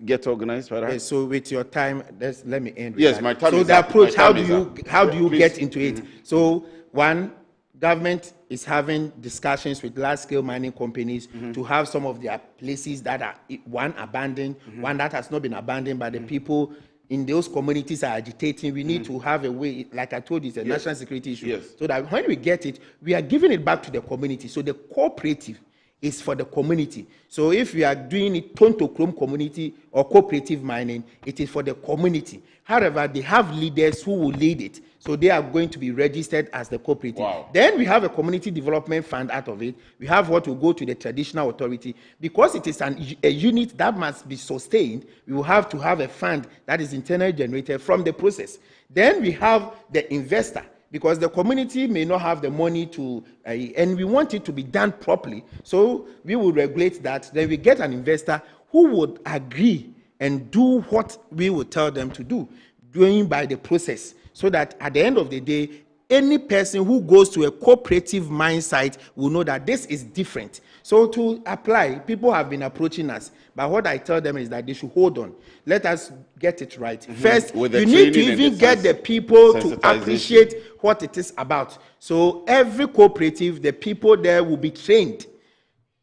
get organized for that. Yes, so with your time, let me end with yes, that. my time so is the up. approach, how do you get into it? So one, government is having discussions with large-scale mining companies to have some of their places that are, one, abandoned, one that has not been abandoned by the people in those communities are agitating. We need to have a way, like I told you, it's a national security issue. So that when we get it, we are giving it back to the community. So the cooperative is for the community. So if we are doing it Tonto-Chrome community or cooperative mining, it is for the community. However, they have leaders who will lead it. So they are going to be registered as the cooperative. Wow. Then we have a community development fund out of it. We have what will go to the traditional authority. Because it is a unit that must be sustained, we will have to have a fund that is internally generated from the process. Then we have the investor. because the community may not have the money to, and we want it to be done properly. So we will regulate that. Then we get an investor who would agree and do what we would tell them to do, doing by the process, so that at the end of the day, any person who goes to a cooperative mine site will know that this is different. So to apply, people have been approaching us, but what I tell them is that they should hold on. Let us get it right. First, you need to even get the people to appreciate what it is about. So every cooperative, the people there will be trained,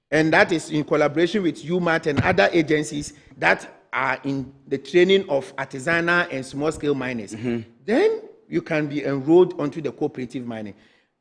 and that is in collaboration with UMAT and other agencies that are in the training of artisanal and small-scale miners. Then you can be enrolled onto the cooperative mining.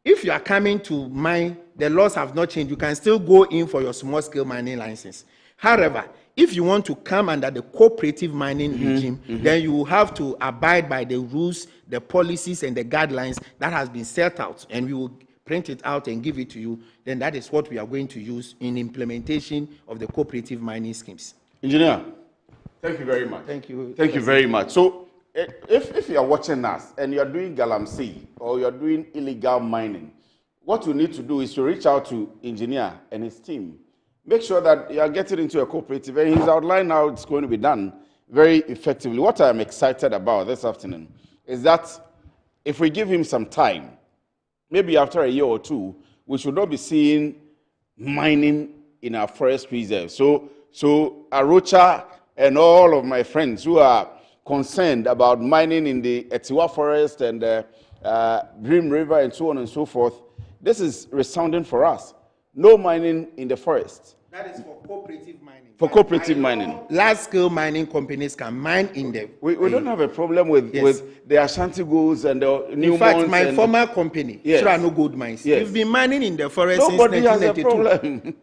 If you are coming to mine, the laws have not changed. You can still go in for your small-scale mining license. However, if you want to come under the cooperative mining regime, then you will have to abide by the rules, the policies, and the guidelines that has been set out, and we will print it out and give it to you. Then that is what we are going to use in implementation of the cooperative mining schemes. Engineer, thank you very much. Thank you. Thank you very much. So, if you are watching us and you are doing galamsey or you are doing illegal mining, what you need to do is to reach out to engineer and his team. Make sure that you are getting into a cooperative, and he's outlined how it's going to be done very effectively. What I'm excited about this afternoon is that if we give him some time, maybe after a year or two, we should not be seeing mining in our forest reserve. So Arocha and all of my friends who are concerned about mining in the Etiwa forest and Dream River and so on and so forth, this is resounding for us. No mining in the forest. That is for cooperative mining. For cooperative mining. Large-scale mining companies can mine in the... We don't have a problem with the Ashanti golds and the new In fact, my former company, Surano Gold Mines, we've been mining in the forest since 1992. Nobody has a problem.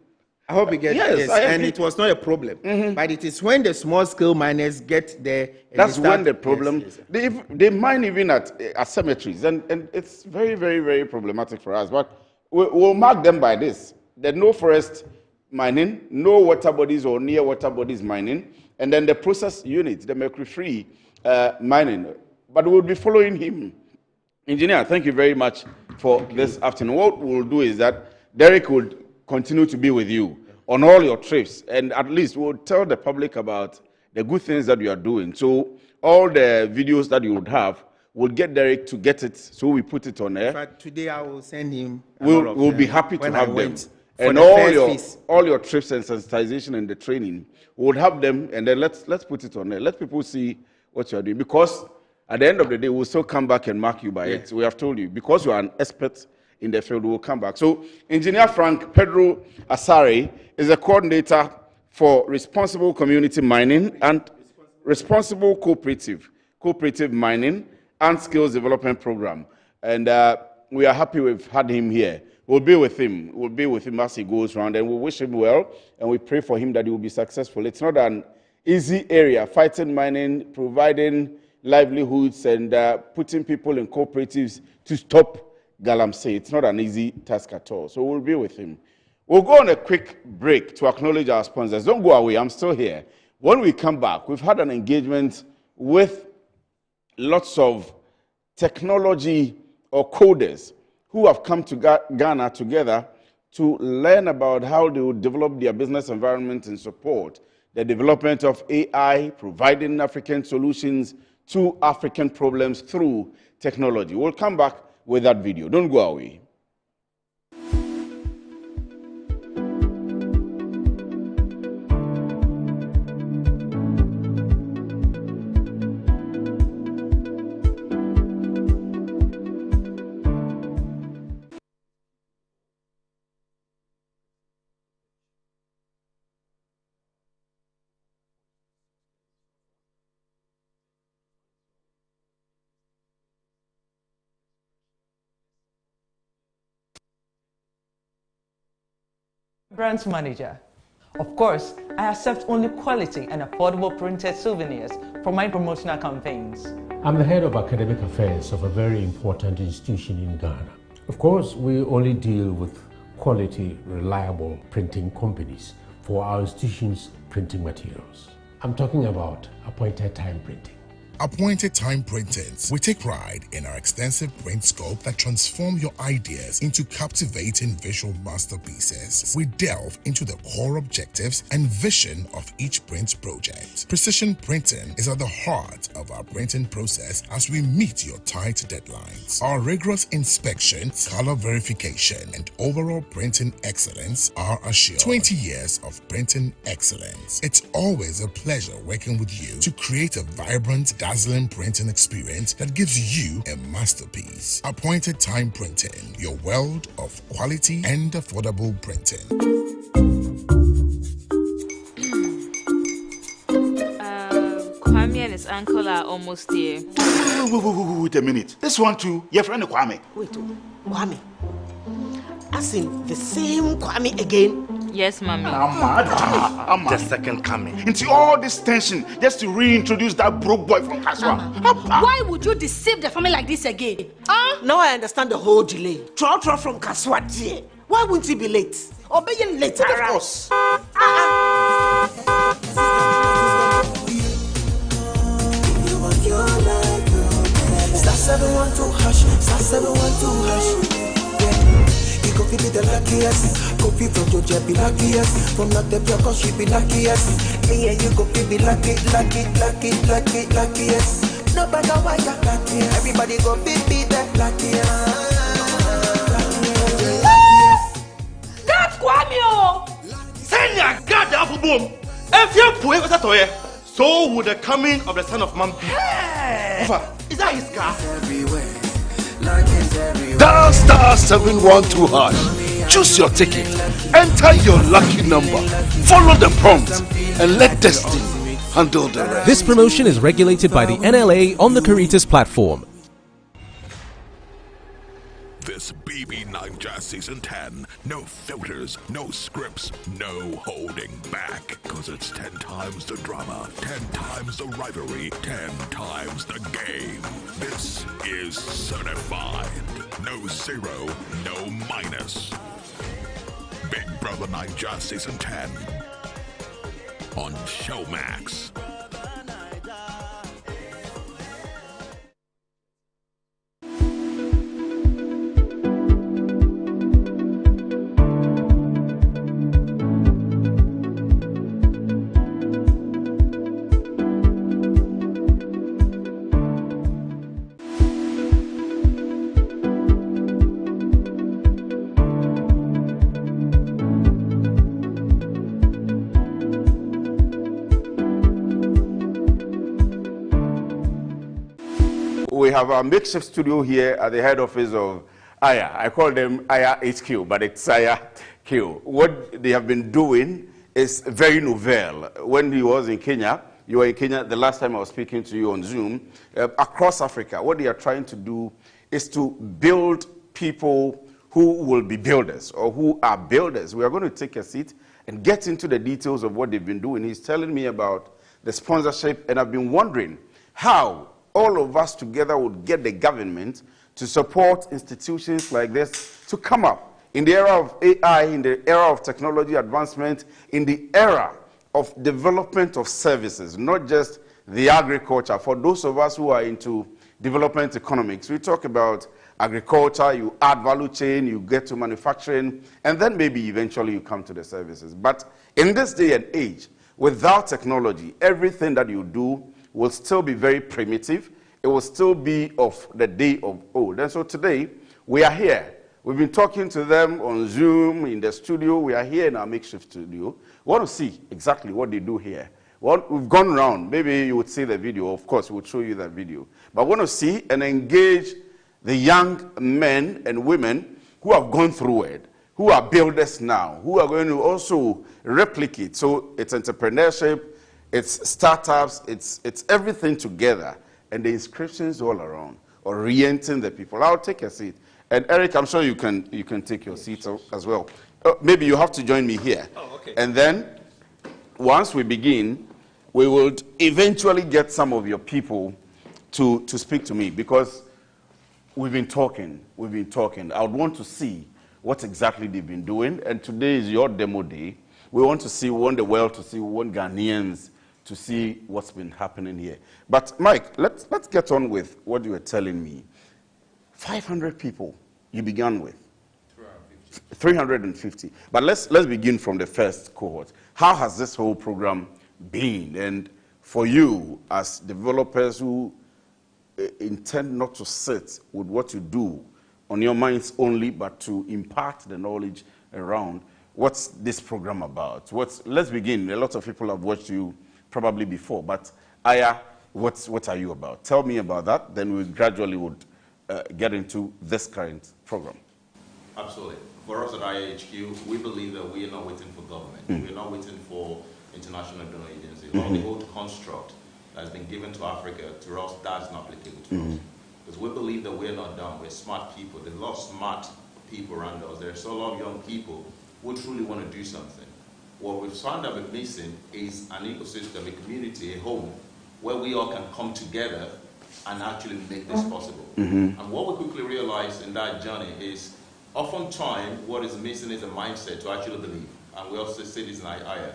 I hope you get yes, and it was not a problem. But it is when the small-scale miners get there. That's when the problem. They mine even at cemeteries, and it's very, very, very problematic for us. But we'll mark them by this: the no forest mining, no water bodies or near water bodies mining, and then the process unit, the mercury-free mining. But we'll be following him. Engineer, thank you very much for this afternoon. What we'll do is that Derek would continue to be with you on all your trips, and at least we'll tell the public about the good things that you are doing. So all the videos that you would have, we'll get Derek to get it, so we put it on air. In fact, today I will send him. We'll be happy to have them. And all your trips and sensitization and the training, we'll have them, and then let's put it on air. Let people see what you are doing, because at the end of the day, we'll still come back and mark you by it. We have told you, because you are an expert in the field, we'll come back. So Engineer Frank Pedro Asare is a coordinator for responsible community mining and responsible cooperative mining and skills development program. And we are happy we've had him here. We'll be with him. We'll be with him as he goes around, and we wish him well, and we pray for him that he will be successful. It's not an easy area, fighting mining, providing livelihoods, and putting people in cooperatives to stop galamsey. It's not an easy task at all. So we'll be with him. We'll go on a quick break to acknowledge our sponsors. Don't go away. I'm still here. When we come back, we've had an engagement with lots of technology or coders who have come to Ghana together to learn about how they will develop their business environment and support the development of AI, providing African solutions to African problems through technology. We'll come back with that video. Don't go away. Branch manager. Of course, I accept only quality and affordable printed souvenirs for my promotional campaigns. I'm the head of academic affairs of a very important institution in Ghana. Of course, we only deal with quality, reliable printing companies for our institution's printing materials. I'm talking about appointed time printing. Appointed Time Printings. We take pride in our extensive print scope that transform your ideas into captivating visual masterpieces. We delve into the core objectives and vision of each print project. Precision printing is at the heart of our printing process as we meet your tight deadlines. Our rigorous inspection, color verification, and overall printing excellence are assured. 20 years of printing excellence. It's always a pleasure working with you to create a vibrant, dazzling printing experience that gives you a masterpiece. Appointed Time Printing, your world of quality and affordable printing. Kwame and his uncle are almost here. Wait a minute. This one too, your friend Kwame. Wait, Kwame? As in the same Kwame again? Yes, mommy. The second coming. Into all this tension just to reintroduce that broke boy from Kaswa. Why would you deceive the family like this again? Now I understand the whole delay. Troll from Kaswa. Why wouldn't he be late? Obey him later. Of course. Star 712 hash, star 712 hash. Coffee be the luckiest. Coffee from Georgia be luckiest. From not the cause she be luckiest. Me and you coffee be luckiest. No matter why you're luckiest. Everybody go be the luckiest. That's Kwame! Send your God the apple boom. If you put it away, so would the coming of the son of man be. Is that his car? Everywhere. Dial star 712 hash. Choose your ticket. Enter your lucky number. Follow the prompts and let destiny handle the rest. This promotion is regulated by the NLA on the Caritas platform. This BB9 Jazz Season 10. No filters, no scripts, no holding back. Cause it's 10 times the drama, 10 times the rivalry, 10 times the game. This is certified. No zero, no minus. Big Brother 9 Jazz Season 10 on Showmax. We have our makeshift studio here at the head office of Aya. I call them Aya HQ, but it's Aya Q. What they have been doing is very novel. When he was in Kenya, you were in Kenya the last time I was speaking to you on Zoom, across Africa, what they are trying to do is to build people who will be builders or who are builders. We are going to take a seat and get into the details of what they've been doing. He's telling me about the sponsorship, and I've been wondering how all of us together would get the government to support institutions like this to come up in the era of AI, in the era of technology advancement, in the era of development of services, not just the agriculture. For those of us who are into development economics, we talk about agriculture, you add value chain, you get to manufacturing, and then maybe eventually you come to the services. But in this day and age, without technology, everything that you do will still be very primitive. It will still be of the day of old. And so today, we are here. We've been talking to them on Zoom, in the studio. We are here in our makeshift studio. We want to see exactly what they do here. Well, we've gone around. Maybe you would see the video. Of course, we'll show you that video. But I want to see and engage the young men and women who have gone through it, who are builders now, who are going to also replicate. So it's entrepreneurship, it's startups, it's everything together, and the inscriptions all around, orienting the people. I'll take a seat. And Eric, I'm sure you can take your seat as well. Maybe you have to join me here. Oh, okay. And then, once we begin, we will eventually get some of your people to speak to me, because we've been talking. I would want to see what exactly they've been doing, and today is your demo day. We want the world to see, we want Ghanaians to see what's been happening here. But Mike, let's get on with what you were telling me. 500 people you began with. 350. But let's begin from the first cohort. How has this whole program been? And for you, as developers who intend not to sit with what you do on your minds only, but to impart the knowledge around, what's this program about? Let's begin. A lot of people have watched you probably before, but Aya, what are you about? Tell me about that, then we gradually would get into this current program. Absolutely. For us at IAHQ, we believe that we are not waiting for government. We are not waiting for international donor agencies. All the old construct that has been given to Africa, to us, that's not applicable to us. Because we believe that we're not done. We're smart people. There's a lot of smart people around us. There's a lot of young people who truly want to do something. What we've found that we're missing is an ecosystem, a community, a home, where we all can come together and actually make this possible. And what we quickly realized in that journey is, oftentimes, what is missing is a mindset to actually believe. And we also say this in IA.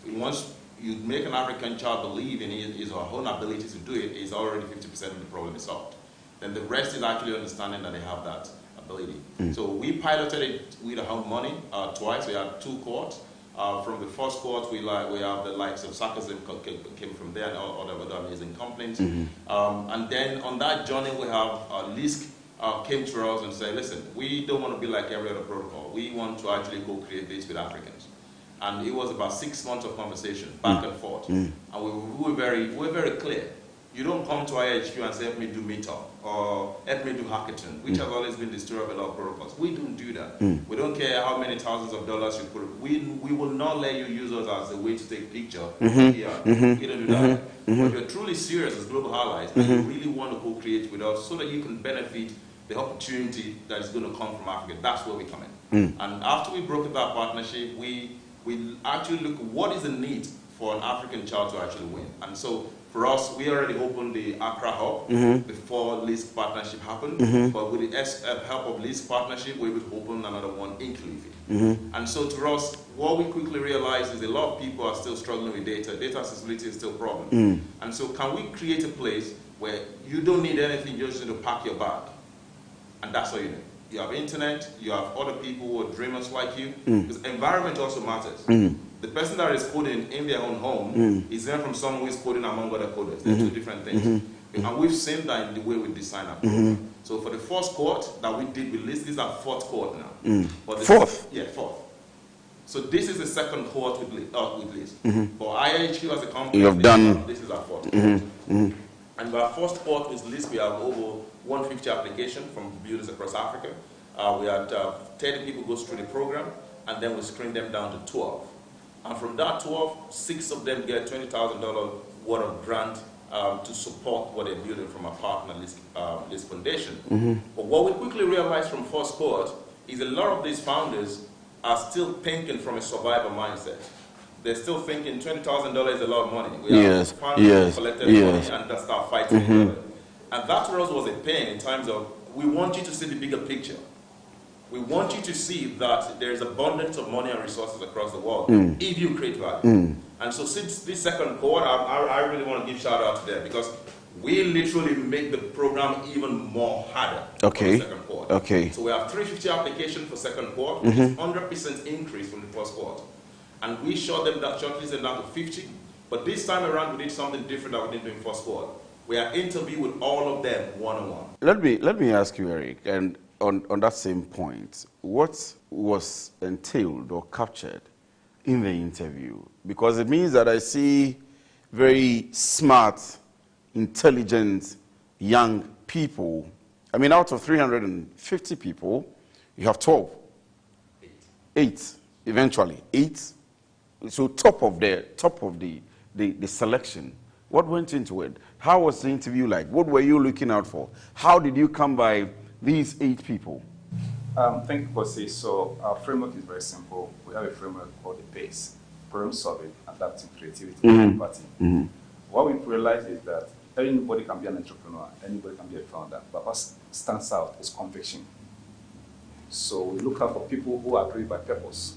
Once you make an African child believe in his or her own ability to do it, is already 50% of the problem is solved. Then the rest is actually understanding that they have that ability. So we piloted it with our own money twice. We had 2 cohorts. From the first cohort, we have the likes of Sarcasm came from there and other amazing companies. And then on that journey, we have LISC came to us and said, listen, we don't want to be like every other protocol. We want to actually co-create this with Africans. And it was about 6 months of conversation, back and forth. And we were very clear. You don't come to IHQ and say, help me do meetup or help me do hackathon, which has always been the story of a lot of protocols. We don't do that. We don't care how many thousands of dollars you put. We will not let you use us as a way to take a picture. We don't do that. But if you're truly serious as global allies and you really want to co-create with us so that you can benefit the opportunity that is going to come from Africa, that's where we come in. And after we broke that partnership, we actually look at what is the need for an African child to actually win. And so for us, we already opened the Accra Hub before LISC partnership happened. But with the help of LISC partnership, we will open another one in Kilifi. And so to us, what we quickly realized is a lot of people are still struggling with data. Data accessibility is still a problem. And so can we create a place where you don't need anything, you just need to pack your bag? And that's all you need. You have internet, you have other people who are dreamers like you, because environment also matters. The person that is coding in their own home is then from someone who is coding among other coders. They're 2 different things. And we've seen that in the way we design our program. So for the first cohort that we did with LISC, this is our 4th cohort now. But 4th? Yeah, 4th. So this is the 2nd cohort with LISC. For IHQ as a company, this is our 4th cohort. And our first cohort with LISC, we have over 150 applications from builders across Africa. We had 30 people go through the program, and then we screen them down to 12. And from that 12, 6 of them get $20,000 worth of grant to support what they're building from a partner LISC Foundation. But what we quickly realized from first cohort is a lot of these founders are still thinking from a survivor mindset. They're still thinking $20,000 is a lot of money. We have founders who collected money and just start fighting each other. And that to us was a pain in terms of, we want you to see the bigger picture. We want you to see that there is abundance of money and resources across the world if you create value. And so since this 2nd cohort, I really want to give shout out to them, because we literally make the program even more harder for the 2nd cohort. So we have 350 applications for 2nd cohort, which is 100% increase from the first cohort. And we shortlisted them down to 50. But this time around, we did something different that we didn't do in first cohort. We are interviewed with all of them one-on-one. Let me ask you, Eric, and on that same point, what was entailed or captured in the interview? Because it means that I see very smart, intelligent, young people. I mean, out of 350 people, you have 12. 8, eventually. 8. So top of the selection. What went into it? How was the interview like? What were you looking out for? How did you come by these 8 people? Thank you, Kosi. So our framework is very simple. We have a framework called the PACE, problem solving, adapting, creativity, and empathy. What we realize is that anybody can be an entrepreneur, anybody can be a founder, but what stands out is conviction. So we look out for people who are driven by purpose.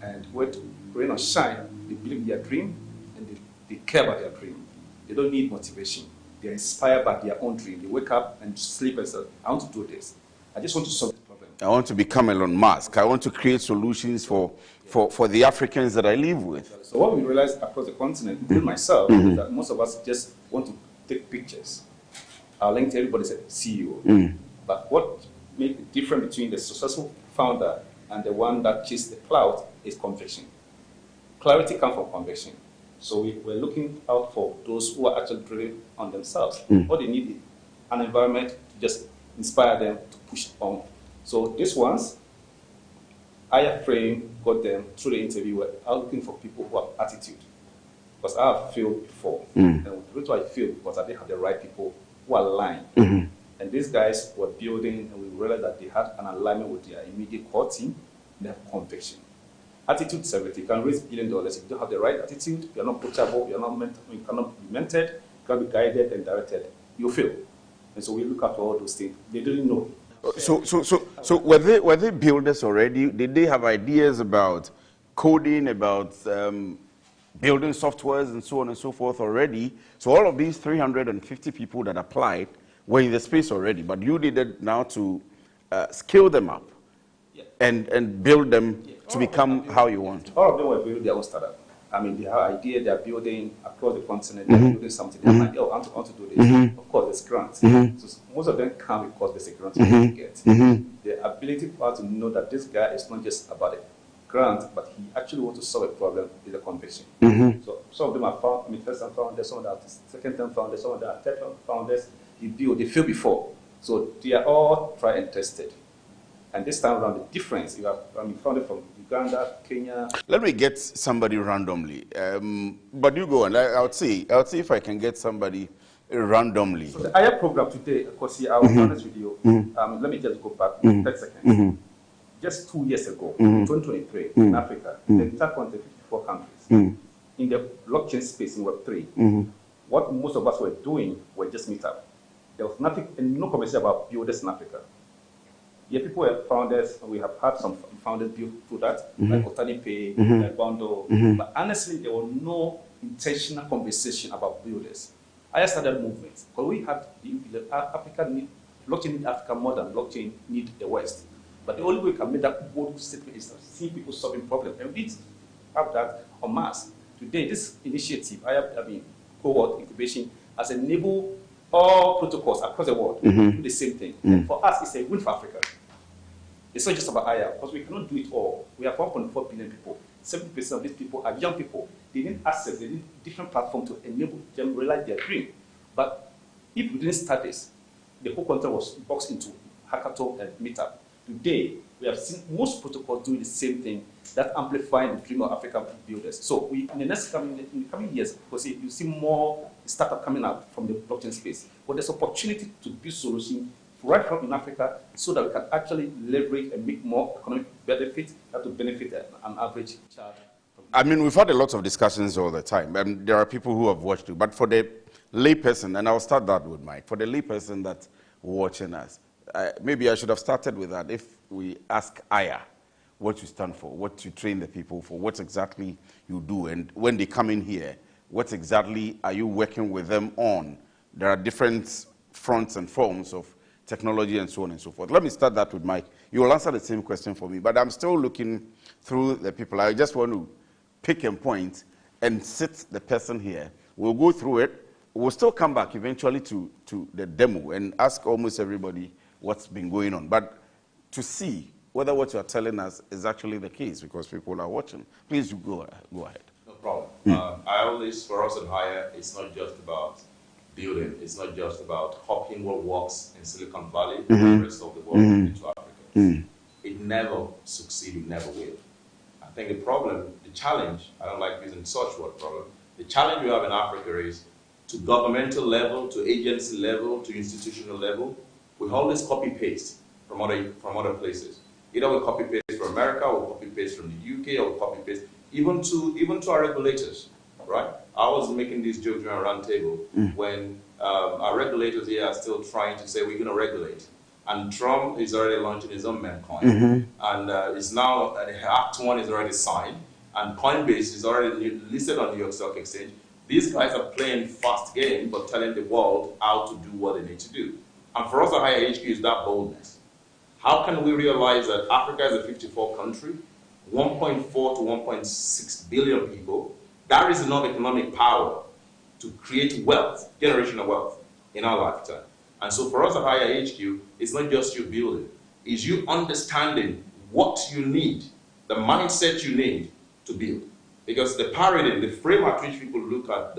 And when rain or shine, they believe in their dream and they They care about their dream. They don't need motivation. They're inspired by their own dream. They wake up and sleep and say, I want to do this. I just want to solve this problem. I want to become Elon Musk. I want to create solutions for the Africans that I live with. So what we realized across the continent, including myself, is that most of us just want to take pictures. Our LinkedIn, everybody's a CEO. But what makes the difference between the successful founder and the one that chases the cloud is conviction. Clarity comes from conviction. So we're looking out for those who are actually driven on themselves. What they need is an environment to just inspire them to push on. So these ones, I frame got them through the interview. I was looking for people who have attitude. Because I have failed before. And the reason why I failed because I didn't have the right people who are aligned. And these guys were building, and we realized that they had an alignment with their immediate core team, and they have conviction. Attitude is everything. You can raise $1 billion. If you don't have the right attitude, you're not coachable, you cannot be mentored, you cannot be guided and directed, you fail. And so we look at all those things. They didn't know. So were they builders already? Did they have ideas about coding, about building softwares and so on and so forth already? So all of these 350 people that applied were in the space already, but you needed now to scale them up and build them to become how you want. All of them were building their own startup. I mean, they have an idea, they're building across the continent, they're building something. They're like, oh, I want to do this. Of course, there's grants. So most of them come because there's a grant to get. The ability for us to know that this guy is not just about a grant, but he actually wants to solve a problem is a conviction. So some of them are first-time founders, some of them are second-time founders, some of them are third-time founders. They failed before. So they are all tried and tested. And this time around, the difference, you have founded from Uganda, Kenya. Let me get somebody randomly. But you go on. I'll see if I can get somebody randomly. So the IR program today, of course, I will be honest with you. Let me just go back 30 seconds. Just 2 years ago, 2023, in Africa, the entire continent, 54 countries, in the blockchain space in Web3, what most of us were doing were just meet up. There was nothing, and no conversation about builders in Africa. Yeah, people were founders, and we have had some founders build through that, like Otani Pay, like Bondo. But honestly, there was no intentional conversation about builders. I started movements because we had Africa need blockchain need Africa more than blockchain need the West. But the only way we can make that bold statement is to see people solving problems, and we did have that en masse. Today, this initiative, cohort incubation, has enabled all protocols across the world to do the same thing. And for us, it's a win for Africa. It's not just about IR, because we cannot do it all. We have 1.4 billion people. 70% of these people are young people. They need access, they need different platforms to enable them to realize their dream. But if we didn't start this, the whole content was boxed into hackathon and meetup. Today, we have seen most protocols doing the same thing, that amplifying the dream of African builders. So in the coming years, because you see more startup coming out from the blockchain space, but there's opportunity to build solutions right from in Africa so that we can actually leverage and make more economic benefit that to benefit an average child. I mean, we've had a lot of discussions all the time, and there are people who have watched it, but for the layperson, and I'll start that with Mike, for the layperson that's watching us, maybe I should have started with that. If we ask Aya what you stand for, what you train the people for, what exactly you do, and when they come in here, what exactly are you working with them on? There are different fronts and forms of technology and so on and so forth. Let me start that with Mike. You will answer the same question for me, but I'm still looking through the people. I just want to pick a point and sit the person here. We'll go through it. We'll still come back eventually to the demo and ask almost everybody what's been going on, but to see whether what you're telling us is actually the case, because people are watching. Please go ahead. No problem. I always, for us at Hire, it's not just about building. It's not just about copying what works in Silicon Valley and the rest of the world into Africa. It never succeeds, it never will. I think the problem, the challenge, I don't like using such word problem, the challenge we have in Africa is to governmental level, to agency level, to institutional level, we always copy-paste from other places. Either we copy-paste from America, or copy-paste from the UK, or copy-paste even to our regulators, right? I was making these jokes during a round table when our regulators here are still trying to say we're going to regulate. And Trump is already launching his own meme coin. And it's now, Act 1 is already signed, and Coinbase is already listed on New York Stock Exchange. These guys are playing fast game, but telling the world how to do what they need to do. And for us at Higher HQ is that boldness. How can we realize that Africa is a 54 country, 1.4 to 1.6 billion people? That is enough economic power to create wealth, generational wealth, in our lifetime. And so for us at Higher HQ, it's not just you building, it's you understanding what you need, the mindset you need to build. Because the paradigm, the frame at which people look at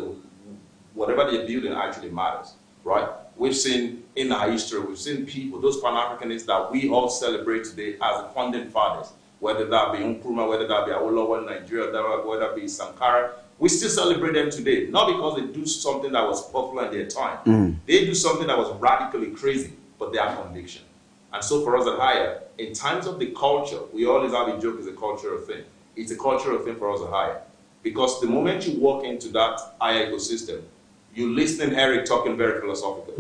whatever they're building actually matters, right? We've seen in our history, we've seen people, those Pan-Africanists that we all celebrate today as the founding fathers, whether that be Nkrumah, whether that be Awolowo in Nigeria, whether that be Sankara, we still celebrate them today, not because they do something that was popular in their time. They do something that was radically crazy, but they have conviction. And so for us at Higher, in times of the culture, we always have a joke, it's a cultural thing. It's a cultural thing for us at Higher. Because the moment you walk into that Higher ecosystem, you listen to Eric talking very philosophical.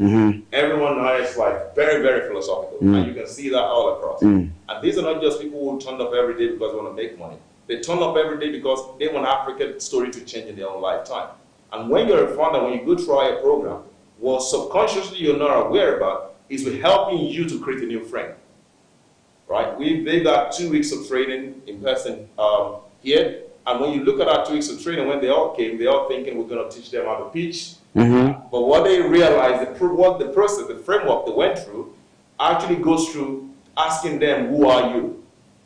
Everyone now is like very, very philosophical. And you can see that all across. And these are not just people who turn up every day because they want to make money. They turn up every day because they want Africa's story to change in their own lifetime. And when you're a founder, when you go try a program, what subconsciously you're not aware about is we're helping you to create a new frame. Right? They've got 2 weeks of training in person here. And when you look at our 2 weeks of training, when they all came, they all thinking we're going to teach them how to pitch. But what they realized, what the process, the framework they went through, actually goes through asking them, who are you?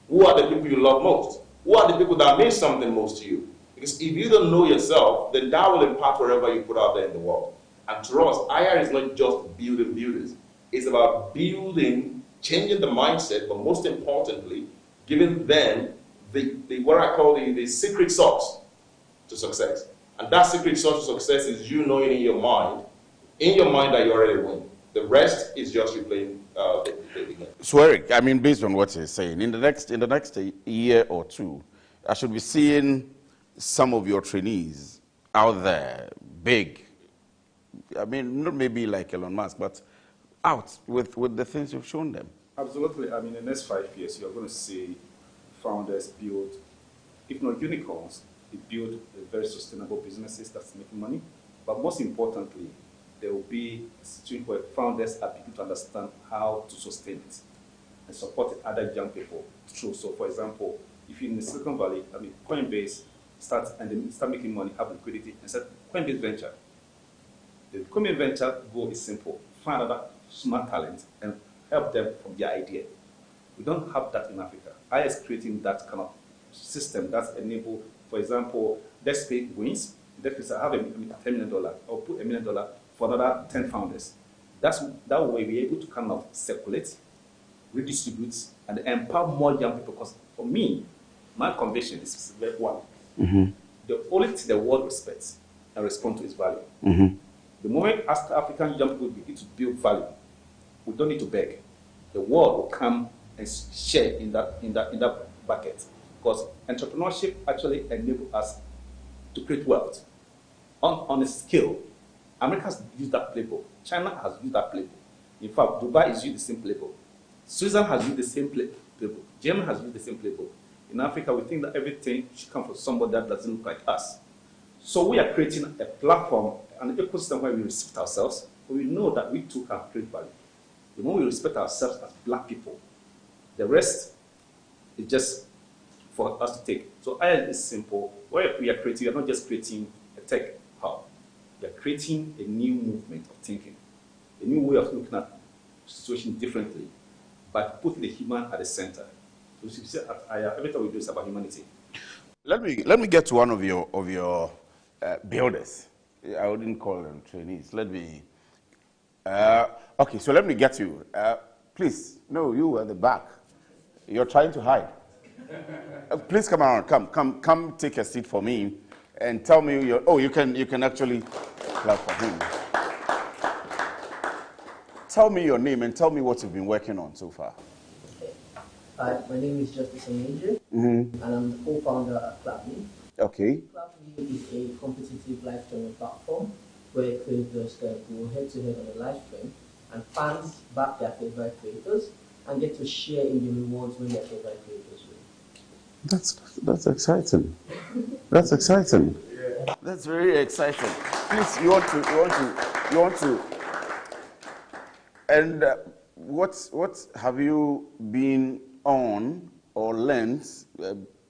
Who are the people you love most? Who are the people that mean something most to you? Because if you don't know yourself, then that will impact wherever you put out there in the world. And to us, IR is not just building builders. It's about building, changing the mindset, but most importantly, giving them what I call the secret sauce to success. And that secret sauce to success is you knowing in your mind that you already win. The rest is just replaying the game. So Eric, I mean, based on what you're saying, in the next year or two, I should be seeing some of your trainees out there, big. I mean, not maybe like Elon Musk, but out with the things you've shown them. Absolutely. I mean, in the next 5 years, you're going to see founders build, if not unicorns, they build very sustainable businesses that's making money. But most importantly, there will be a situation where founders are people to understand how to sustain it and support other young people through. So, for example, if you're in the Silicon Valley, I mean, Coinbase start making money, have liquidity, and said Coinbase Venture. The Coinbase Venture goal is simple: find other smart talent and help them from their idea. We don't have that in Africa. I is creating that kind of system that's enable, for example, let's say wins. Let's say I have $10 million. I'll put $1 million for another 10 founders. That way we're able to kind of circulate, redistribute, and empower more young people. Because for me, my conviction is one. The only thing the world respects and respond to is value. The moment African young people begin to build value, we don't need to beg. The world will come and share in that bucket, because entrepreneurship actually enables us to create wealth on a scale. America has used that playbook. China has used that playbook. In fact, Dubai has used the same playbook. Switzerland has used the same playbook. Germany has used the same playbook. In Africa, we think that everything should come from somebody that doesn't look like us. So we are creating a platform, an ecosystem where we respect ourselves, but we know that we too can create value. The more we respect ourselves as black people, the rest is just for us to take. So IR is simple. What we are creating, we are not just creating a tech hub. We are creating a new movement of thinking, a new way of looking at situation differently, but putting the human at the center. So you see, at IR, everything we do is about humanity. Let me get to one of your builders. I wouldn't call them trainees. Let me. Okay, so let me get you. Please, no, you at the back. You're trying to hide. Please come around. Come. Take a seat for me, and tell me your. Oh, you can actually clap for him. Tell me your name and tell me what you've been working on so far. Hi, my name is Justice Onyeje, and I'm the co-founder at ClapMe. Okay. ClapMe is a competitive live streaming platform where creators can go head-to-head on a live stream, and fans back their favorite creators and get to share in the rewards when their favorite creators win. That's exciting. That's exciting. That's very exciting. Please, you want to. And what have you been on or learned?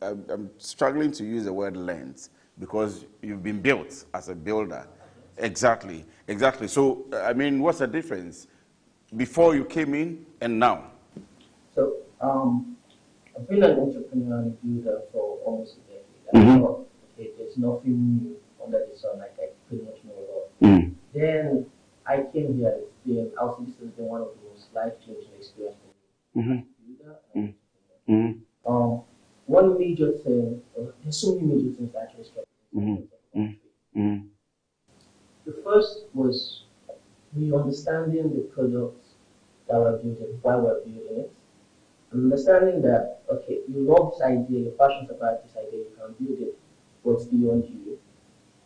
I'm struggling to use the word learned because you've been built as a builder. Exactly. So, I mean, what's the difference before you came in and now? So, I've been an entrepreneur and builder for almost a decade. I thought, okay, there's nothing new under the sun, like I pretty much know it all. Then I came here. I was this has been one of the most life-changing experiences for me. One major thing, there's so many major things that actually struck me. The first was me understanding the products that we're building, why we're building it, and understanding that, okay, you love this idea, you're passionate about this idea, you can build it, but it's beyond you.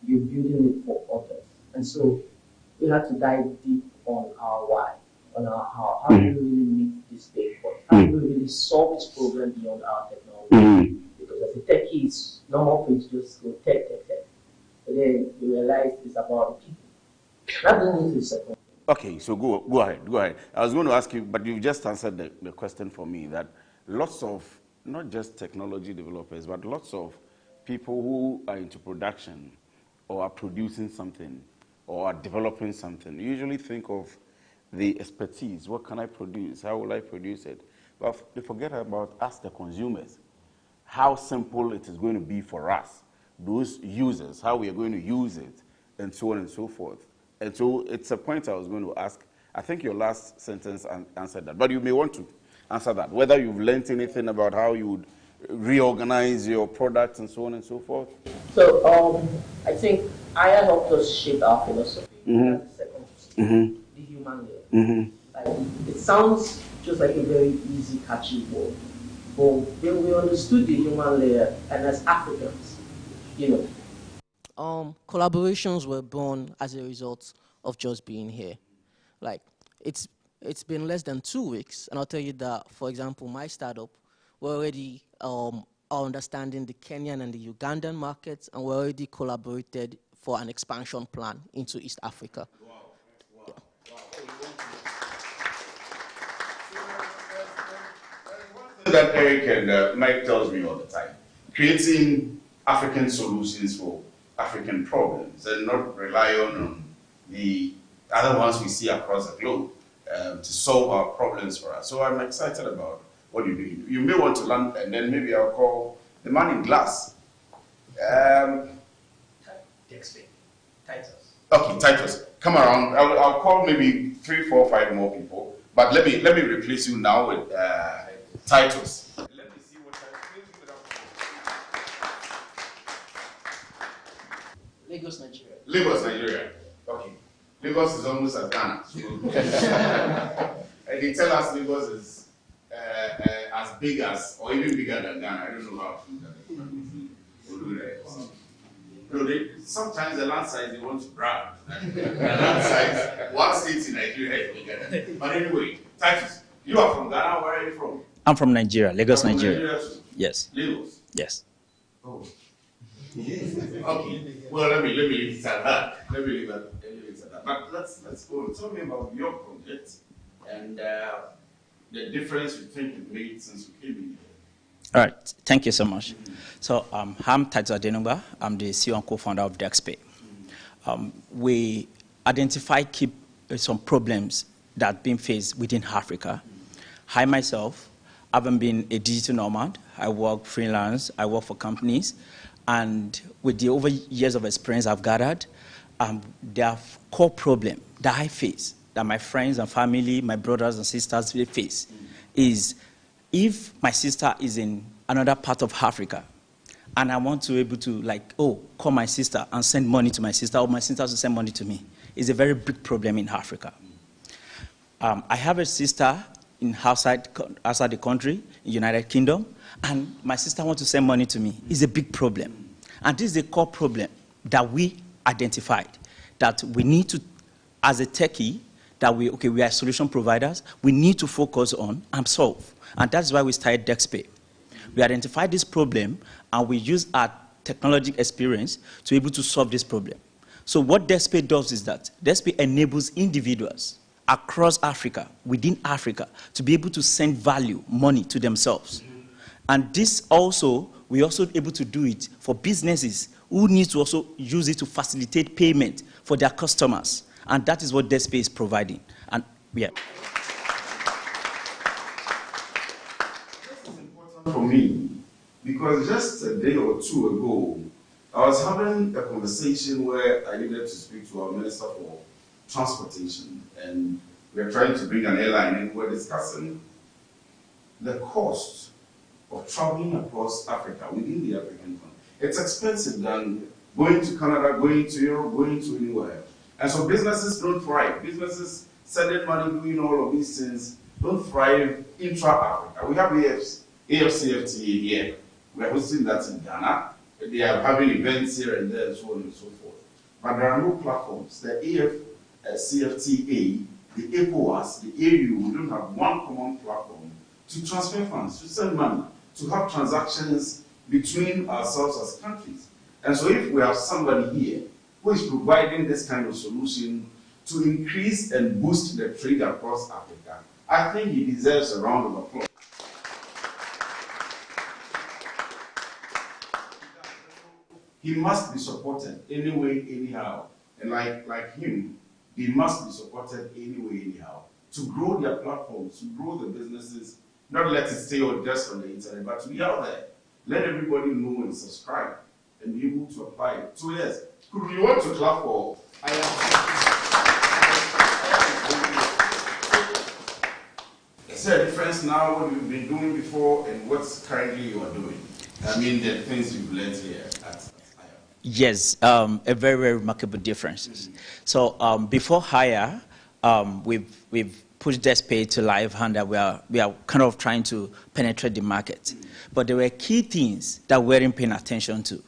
You're building it for others. And so we had to dive deep on our why, on our how. How do we really meet this big point? How do we really solve this problem beyond our technology? Because as a techie, it's normal for you to just go tech. But then you realize it's about people. That doesn't mean to the second. Okay, so go ahead. I was going to ask you, but you just answered the question for me, that lots of, not just technology developers, but lots of people who are into production or are producing something or are developing something usually think of the expertise. What can I produce? How will I produce it? But they forget about us, the consumers, how simple it is going to be for us, those users, how we are going to use it, and so on and so forth. And so it's a point I was going to ask. I think your last sentence answered that, but you may want to answer that, whether you've learned anything about how you would reorganize your products and so on and so forth. So I think Aya helped us shape our philosophy. That's the second, the human layer. Like, it sounds just like a very easy, catchy word, but when we understood the human layer, and as Africans, collaborations were born as a result of just being here. Like, it's been less than 2 weeks, and I'll tell you that, for example, my startup, we're already understanding the Kenyan and the Ugandan markets, and we're already collaborated for an expansion plan into East Africa. Wow. That Eric and Mike tells me all the time, creating African solutions for African problems and not rely on the other ones we see across the globe to solve our problems for us. So I'm excited about what you're doing. You may want to learn, and then maybe I'll call the man in glass. Titus. Okay, Titus, come around. I'll call maybe 3, 4, 5 more people, but let me replace you now with Titus. Let me see what Lagos, Nigeria. Lagos, Nigeria. Okay. Lagos is almost as Ghana. And they tell us Lagos is as big as, or even bigger than Ghana. I don't know how to do that. So sometimes the land size, they want to brag. The land size, one state in Nigeria is bigger. But anyway, Titus, you are from Ghana. Where are you from? I'm from Nigeria, Lagos, Nigeria. Yes. Lagos? Yes. Oh. Okay. Well, let me leave it at that. Let me leave it at that. But let's go. Tell me about your project and the difference you think it made since you came in here. All right. Thank you so much. So I'm Titus Adenugba. I'm the CEO and co-founder of DexPay. We identify some problems that are being faced within Africa. I myself haven't been a digital nomad. I work freelance. I work for companies. And with the over years of experience I've gathered, the core problem that I face, that my friends and family, my brothers and sisters will face, is if my sister is in another part of Africa, and I want to be able to call my sister and send money to my sister, or my sister to send money to me, is a very big problem in Africa. I have a sister outside the country, in United Kingdom, and my sister wants to send money to me. It's a big problem. And this is a core problem that we identified, that we need to, as a techie, that we are solution providers, we need to focus on and solve. And that's why we started DexPay. We identify this problem, and we use our technology experience to be able to solve this problem. So what DESPE does is that DESPE enables individuals across Africa, within Africa, to be able to send value, money to themselves. And this also, we're also able to do it for businesses who need to also use it to facilitate payment for their customers. And that is what DESPE is providing. And yeah. This is important for me because just a day or two ago, I was having a conversation where I needed to speak to our Minister for Transportation, and we are trying to bring an airline in. We're discussing the cost of traveling across Africa, within the African continent. It's expensive than going to Canada, going to Europe, going to anywhere. And so businesses don't thrive. Businesses sending money, doing all of these things, don't thrive intra-Africa. We have AFCFTA here. We are hosting that in Ghana. They are having events here and there, and so on and so forth. But there are no platforms. The AFCFTA, the ECOWAS, the AU, we don't have one common platform to transfer funds, to send money, to have transactions between ourselves as countries. And so if we have somebody here who is providing this kind of solution to increase and boost the trade across Africa, I think he deserves a round of applause. He must be supported anyway, anyhow. And like him, he must be supported anyway, anyhow, to grow their platforms, to grow the businesses, not let it stay just on the internet, but to be out there. Let everybody know and subscribe and be able to apply it. So yes, could we want to clap for Is there a difference now what you've been doing before and what's currently you are doing? I mean, the things you've learned here at Yes, a very, very remarkable difference. So before hire, we've pushed DESPE to live, and we are kind of trying to penetrate the market. But there were key things that we weren't paying attention to.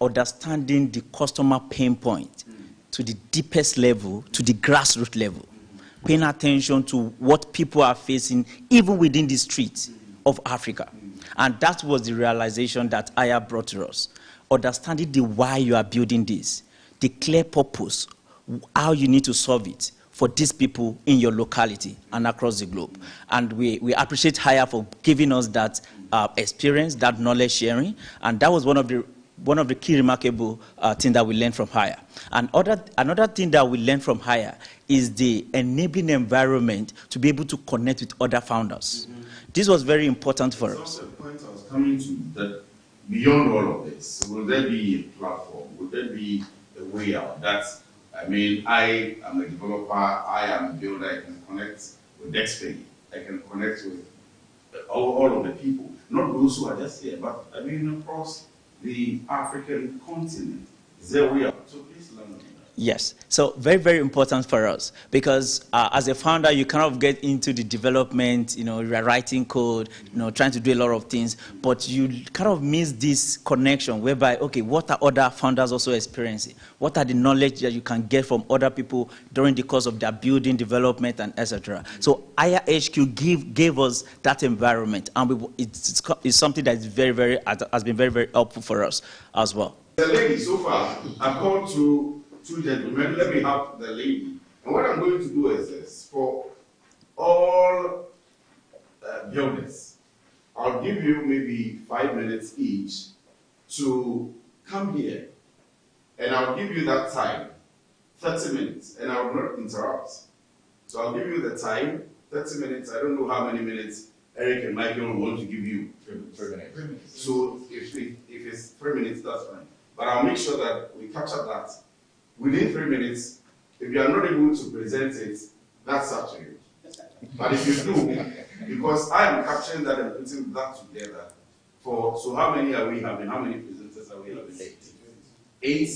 Understanding the customer pain point to the deepest level, to the grassroots level. Paying attention to what people are facing, even within the streets of Africa. And that was the realization that Aya brought to us. Understanding the why you are building this, the clear purpose, how you need to solve it for these people in your locality and across the globe. And we appreciate Haya for giving us that experience, that knowledge sharing, and that was one of the key remarkable things that we learned from Haya. And another thing that we learned from Haya is the enabling environment to be able to connect with other founders. This was very important for us. That's the point I was coming to, that beyond all of this, will there be a platform? Will there be a way out? I mean, I am a developer, I am a builder, I can connect with DESPE, I can connect with all of the people, not those who are just here, but I mean across the African continent. Is there a way out? So please learn on that. Yes, so very, very important for us because as a founder, you kind of get into the development, you are writing code, trying to do a lot of things, but you kind of miss this connection whereby, okay, what are other founders also experiencing? What are the knowledge that you can get from other people during the course of their building, development, and etc. So Aya HQ gave us that environment, and it's something that is has been very, very helpful for us as well. The lady, so far, I've called to two gentlemen. Let me have the lady. And what I'm going to do is this. For all builders, I'll give you maybe 5 minutes each to come here. And I'll give you that time, 30 minutes, and I will not interrupt. So I'll give you the time, 30 minutes. I don't know how many minutes Eric and Michael will want to give you. 3 minutes. So if it's 3 minutes, that's fine. But I'll make sure that we capture that. Within 3 minutes, if you are not able to present it, that's up to you. But if you do, because I am capturing that and putting that together, so how many are we having? How many presenters are we having? 8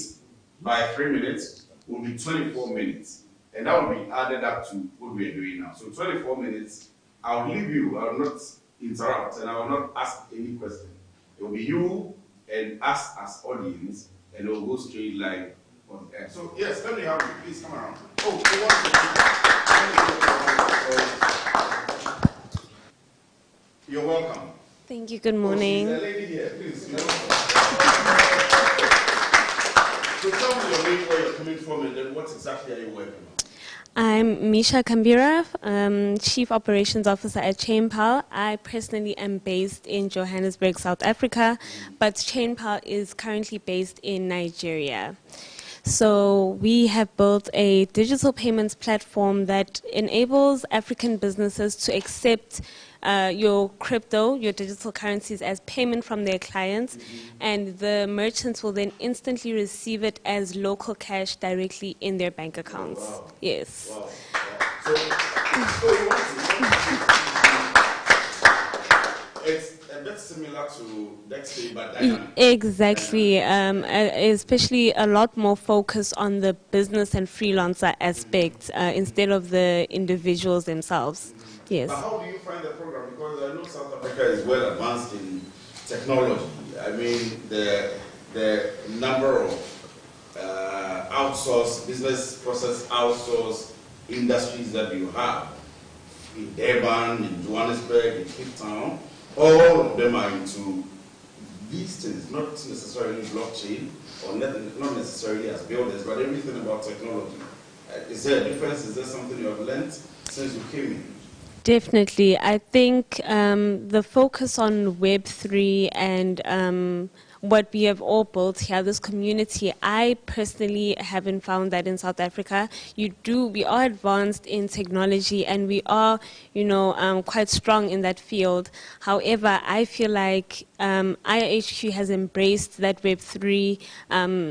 by 3 minutes will be 24 minutes. And that will be added up to what we are doing now. So 24 minutes, I'll leave you, I will not interrupt, and I will not ask any question. It will be you and us as audience, and it will go straight live on air. So yes, let me have you. Please come around. You're welcome. Thank Thank you. Good morning. There's a lady here, please. So tell me your name, where you're coming from, and then what exactly are you working on? I'm Misha Kambira, Chief Operations Officer at ChainPal. I personally am based in Johannesburg, South Africa, but ChainPal is currently based in Nigeria. So we have built a digital payments platform that enables African businesses to accept your crypto, your digital currencies as payment from their clients, and the merchants will then instantly receive it as local cash directly in their bank accounts. Wow. Yes. Wow. It's a bit similar to Dexpay, but dynamic. Exactly, especially a lot more focus on the business and freelancer aspect instead of the individuals themselves. Yes. But how do you find the program? Because I know South Africa is well advanced in technology. I mean, the number of outsourced business process outsourced industries that you have in Durban, in Johannesburg, in Cape Town, all of them are into these things, not necessarily blockchain or not necessarily as builders, but everything about technology. Is there a difference? Is there something you have learned since you came in? Definitely. I think the focus on Web3 and what we have all built here, this community, I personally haven't found that in South Africa. We are advanced in technology and we are, quite strong in that field. However, I feel like IHQ has embraced that Web3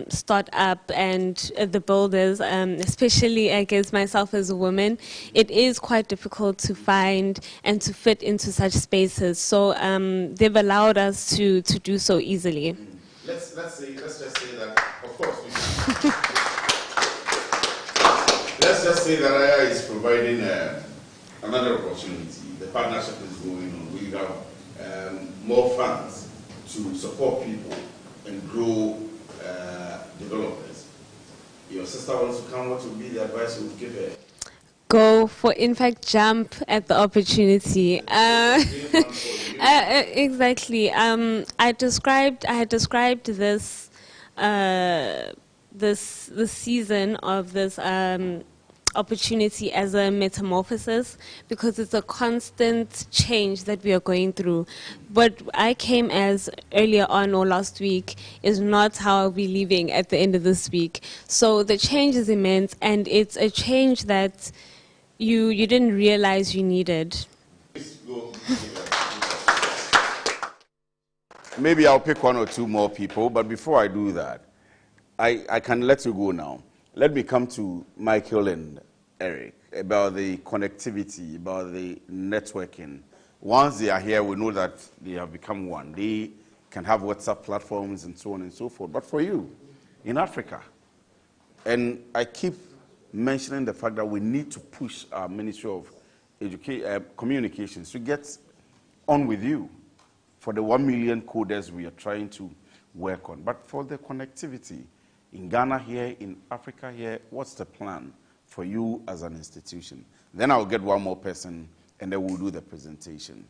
startup and the builders, especially, I guess, myself as a woman. It is quite difficult to find and to fit into such spaces. So they've allowed us to do so easily. Let's just say that, of course, let's just say that AI is providing another opportunity. The partnership is going on. We have more funds to support people and grow developers. Your sister wants to come. What would be the advice you would give her? Go for, in fact, jump at the opportunity. Exactly. I had described this this season of this opportunity as a metamorphosis, because it's a constant change that we are going through. What I came as earlier on or last week is not how I'll be leaving at the end of this week. So the change is immense, and it's a change that you didn't realize you needed. Maybe I'll pick one or two more people, but before I do that, I can let you go now. Let me come to Michael and Eric about the connectivity, about the networking. Once they are here, we know that they have become one. They can have WhatsApp platforms and so on and so forth. But for you, in Africa, and I keep mentioning the fact that we need to push our Ministry of Communications to get on with you for the 1 million coders we are trying to work on. But for the connectivity, in Ghana here, in Africa here, what's the plan for you as an institution? Then I'll get one more person, and then we'll do the presentation.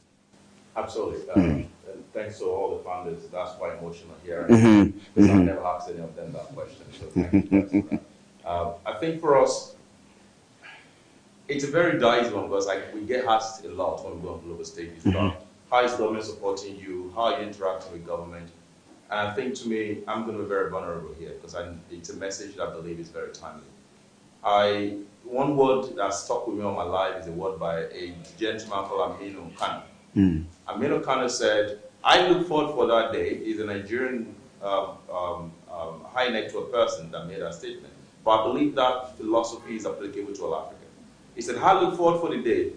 Absolutely. And thanks to all the founders. That's why emotional here. Because I never asked any of them that question. So thank you for that. I think for us, it's a very dicey one because we get asked a lot when we go on global stages about how is government supporting you, how are you interacting with government. And I think to me, I'm going to be very vulnerable here because it's a message that I believe is very timely. One word that stuck with me all my life is a word by a gentleman called Aminu Kano. Aminu Kano said, I look forward for that day. He's a Nigerian high net worth person that made that statement. But I believe that philosophy is applicable to all Africa. He said, I look forward for the day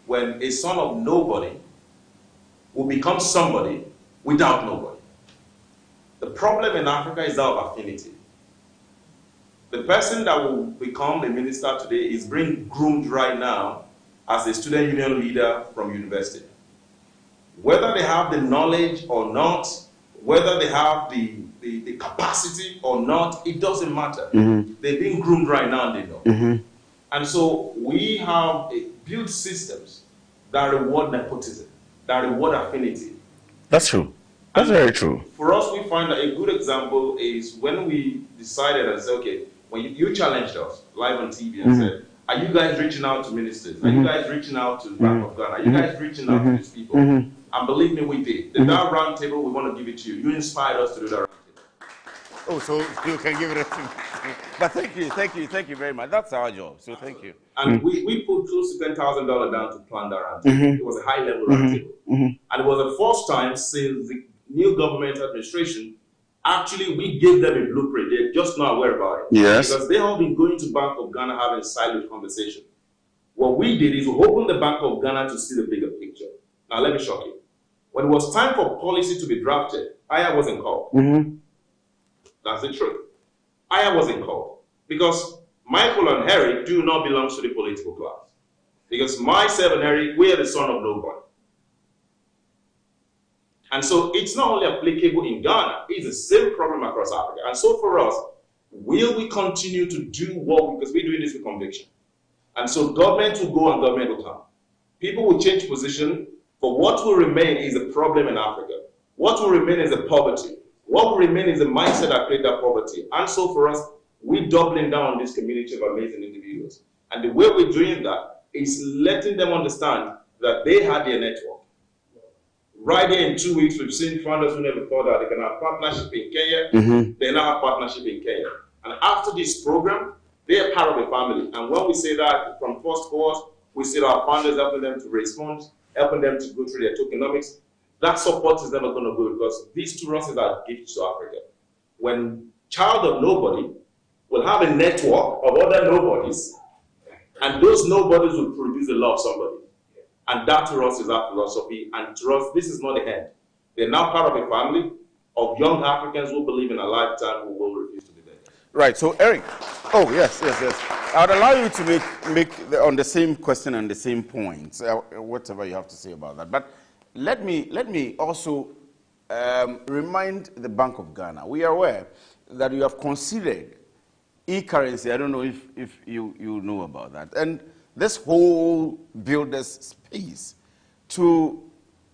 when a son of nobody will become somebody without nobody. The problem in Africa is that of affinity. The person that will become a minister today is being groomed right now as a student union leader from university. Whether they have the knowledge or not, whether they have the capacity or not, it doesn't matter. They're being groomed right now and they know. And so we have built systems that reward nepotism, that reward affinity. That's true. That's very true. For us, we find that a good example is when we decided and said, okay, when you challenged us live on TV and said, are you guys reaching out to ministers? Are you guys reaching out to the Bank of Ghana? Are you guys reaching out to these people? And believe me, we did. That round table, we want to give it to you. You inspired us to do that round table. Oh, so you can give it to me. But thank you very much. That's our job, so thank you. And we put close to $10,000 down to plan that round table. It was a high-level round table. And it was the first time since the new government administration, actually, we gave them a blueprint. They're just not aware about it. Yes. Because they have been going to Bank of Ghana having siloed conversation. What we did is we opened the Bank of Ghana to see the bigger picture. Now, let me shock you. When it was time for policy to be drafted, Aya wasn't called. That's the truth. Aya wasn't called. Because Michael and Harry do not belong to the political class. Because myself and Harry, we are the son of nobody. And so it's not only applicable in Ghana, it's the same problem across Africa. And so for us, will we continue to do what, because we're doing this with conviction. And so government will go and government will come. People will change position, but what will remain is a problem in Africa. What will remain is the poverty. What will remain is the mindset that created that poverty. And so for us, we're doubling down on this community of amazing individuals. And the way we're doing that is letting them understand that they had their network. Right here in 2 weeks, we've seen founders who never thought that they can have partnership in Kenya. They now have partnership in Kenya. And after this program, they are part of the family. And when we say that from first course, we see our founders helping them to raise funds, helping them to go through their tokenomics. That support is never going to go because these two resources are gifts to Africa. When child of nobody will have a network of other nobodies, and those nobodies will produce a lot of somebody. And that to us is our philosophy. And to us, this is not the end. They're now part of a family of young Africans who believe in a lifetime who will refuse to be there. Right. So, Eric. Oh, yes. I would allow you to make on the same question and the same point, whatever you have to say about that. But let me also remind the Bank of Ghana. We are aware that you have considered e-currency. I don't know if you know about that. And this whole builders space to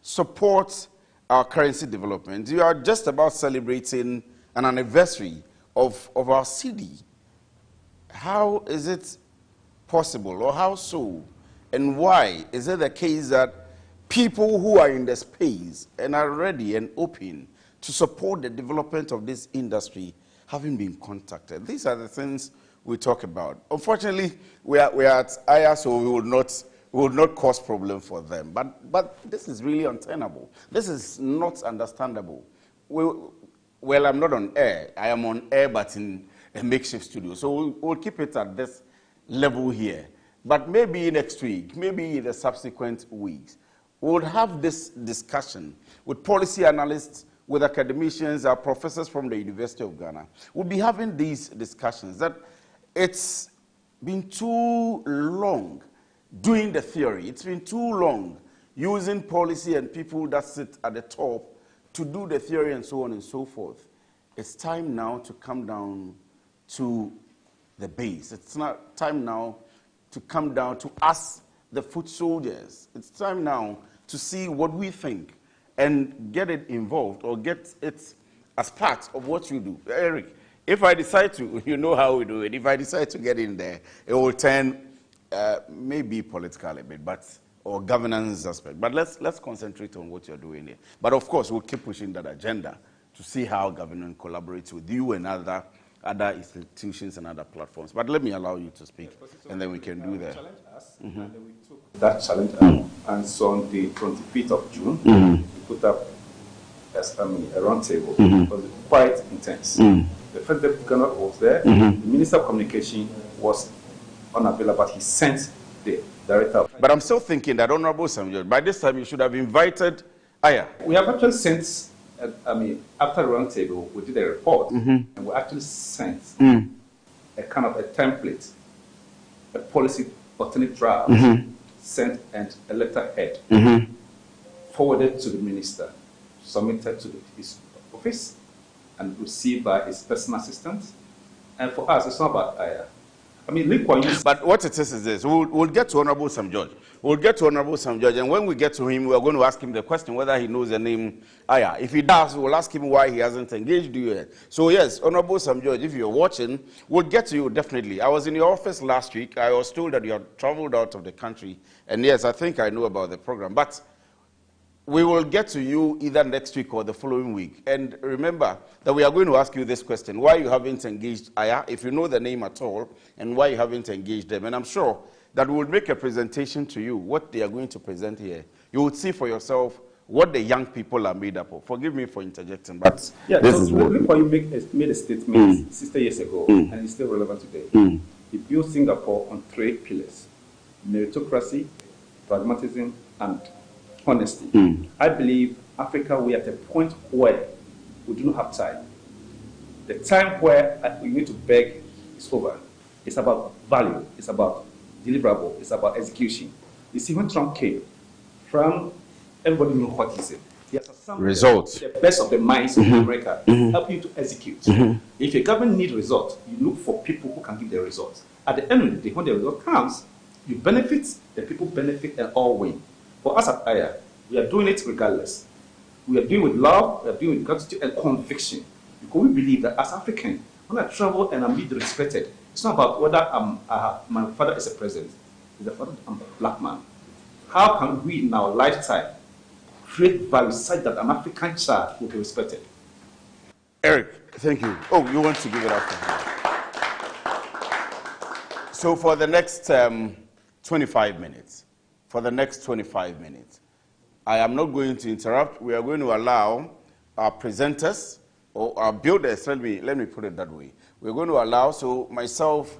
support our currency development. You are just about celebrating an anniversary of our CD. How is it possible, or how so, and why is it the case that people who are in the space and are ready and open to support the development of this industry haven't been contacted? These are the things we talk about. Unfortunately, we are at IR, so we will not cause problem for them. But this is really untenable. This is not understandable. Well, I'm not on air. I am on air, but in a makeshift studio. So we'll keep it at this level here. But maybe next week, maybe in the subsequent weeks, we'll have this discussion with policy analysts, with academicians, our professors from the University of Ghana. We'll be having these discussions that it's been too long doing the theory. It's been too long using policy and people that sit at the top to do the theory and so on and so forth. It's time now to come down to the base. It's not time now to come down to us, the foot soldiers. It's time now to see what we think and get it involved or get it as part of what you do. Eric, if I decide to, you know how we do it. If I decide to get in there, it will turn maybe political a bit, or governance aspect. But let's concentrate on what you're doing here. But of course, we'll keep pushing that agenda to see how government collaborates with you and other institutions and other platforms. But let me allow you to speak, and then we can do that. Challenge us, and then we took that challenge and so on the 25th of June, we put up a roundtable. It was quite intense. The President was there. The Minister of Communication was unavailable, but he sent the director. But I'm still thinking that, Honorable Samuel, by this time you should have invited Aya. We have actually sent, after the roundtable, we did a report, and we actually sent a kind of a template, a policy alternate draft, sent and a letterhead, forwarded to the minister, submitted to his office, and received by his personal assistant. And for us, it's not about Aya. I mean, Lee Kuan Yew. But what it is this: we'll get to Honorable Sam George. We'll get to Honorable Sam George, and when we get to him, we are going to ask him the question whether he knows the name Aya. If he does, we'll ask him why he hasn't engaged you yet. So yes, Honorable Sam George, if you're watching, we'll get to you definitely. I was in your office last week. I was told that you had traveled out of the country, and yes, I think I know about the program. But we will get to you either next week or the following week. And remember that we are going to ask you this question: why you haven't engaged Aya, if you know the name at all, and why you haven't engaged them. And I'm sure that we'll make a presentation to you, what they are going to present here. You will see for yourself what the young people are made up of. Forgive me for interjecting, but yeah, this so is what... Lee Kuan Yew made a statement 60 years ago, and it's still relevant today. He built Singapore on 3 pillars: meritocracy, pragmatism, and honesty. I believe Africa, we are at a point where we do not have time. The time where we need to beg is over. It's about value. It's about deliverable. It's about execution. You see, when Trump came, everybody knows what he said. He has assembled results. The best of the minds in America help you to execute. If a government needs results, you look for people who can give the results. At the end of the day, when the result comes, you benefit, the people benefit, and all win. For us at Aya, we are doing it regardless. We are doing it with love, we are doing it with gratitude and conviction. Because we believe that as African, when I travel and I'm being respected, it's not about whether my father is a president. It's the fact that I'm a black man. How can we in our lifetime create value such that an African child will be respected? Eric, thank you. Oh, you want to give it up to him. So for the next 25 minutes, I am not going to interrupt. We are going to allow our presenters or our builders, let me put it that way. We're going to allow, so myself,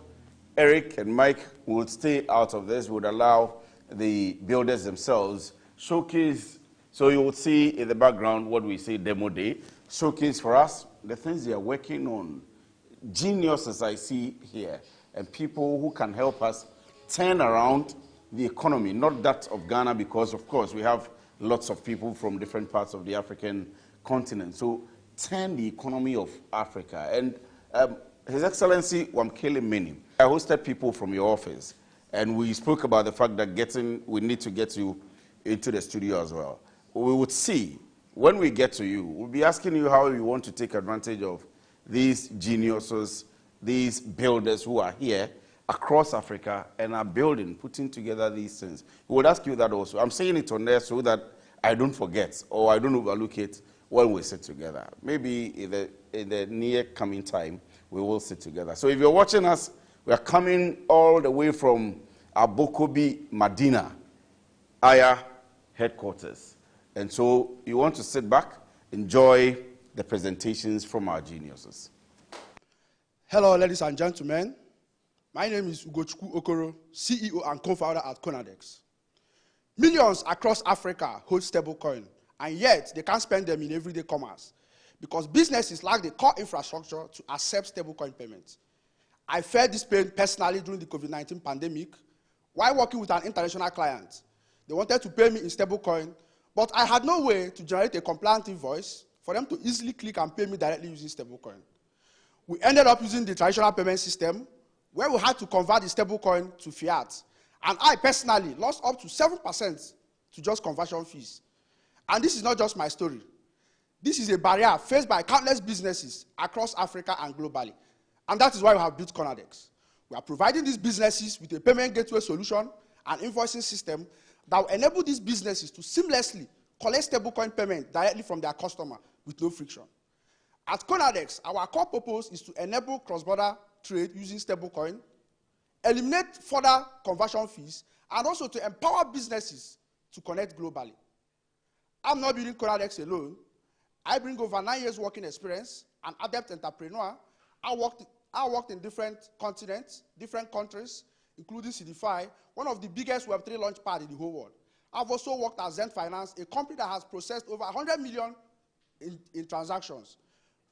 Eric, and Mike will stay out of this. We would allow the builders themselves showcase. So you will see in the background what we say demo day. Showcase for us the things they are working on. Geniuses I see here, and people who can help us turn around the economy, not that of Ghana, because of course we have lots of people from different parts of the African continent. So turn the economy of Africa. And His Excellency Wamkele Menim, I hosted people from your office, and we spoke about the fact that we need to get you into the studio as well. We would see, when we get to you, we'll be asking you how you want to take advantage of these geniuses, these builders who are here across Africa and are building, putting together these things. We would ask you that also. I'm saying it on there so that I don't forget or I don't overlook it when we sit together. Maybe in the near coming time, we will sit together. So if you're watching us, we are coming all the way from Abokobi, Medina, Aya headquarters. And so you want to sit back, enjoy the presentations from our geniuses. Hello, ladies and gentlemen. My name is Ugochukwu Okoro, CEO and co-founder at Conadex. Millions across Africa hold stablecoin, and yet they can't spend them in everyday commerce because businesses lack the core infrastructure to accept stablecoin payments. I felt this pain personally during the COVID-19 pandemic while working with an international client. They wanted to pay me in stablecoin, but I had no way to generate a compliant invoice for them to easily click and pay me directly using stablecoin. We ended up using the traditional payment system where we had to convert the stablecoin to fiat. And I personally lost up to 7% to just conversion fees. And this is not just my story. This is a barrier faced by countless businesses across Africa and globally. And that is why we have built Conadex. We are providing these businesses with a payment gateway solution and invoicing system that will enable these businesses to seamlessly collect stablecoin payment directly from their customer with no friction. At Conadex, our core purpose is to enable cross-border trade using stablecoin, eliminate further conversion fees, and also to empower businesses to connect globally. I'm not building Conadex alone. I bring over 9 years working experience, an adept entrepreneur. I worked in different continents, different countries, including CDFI, one of the biggest Web3 launch pads in the whole world. I've also worked at Zen Finance, a company that has processed over 100 million in transactions.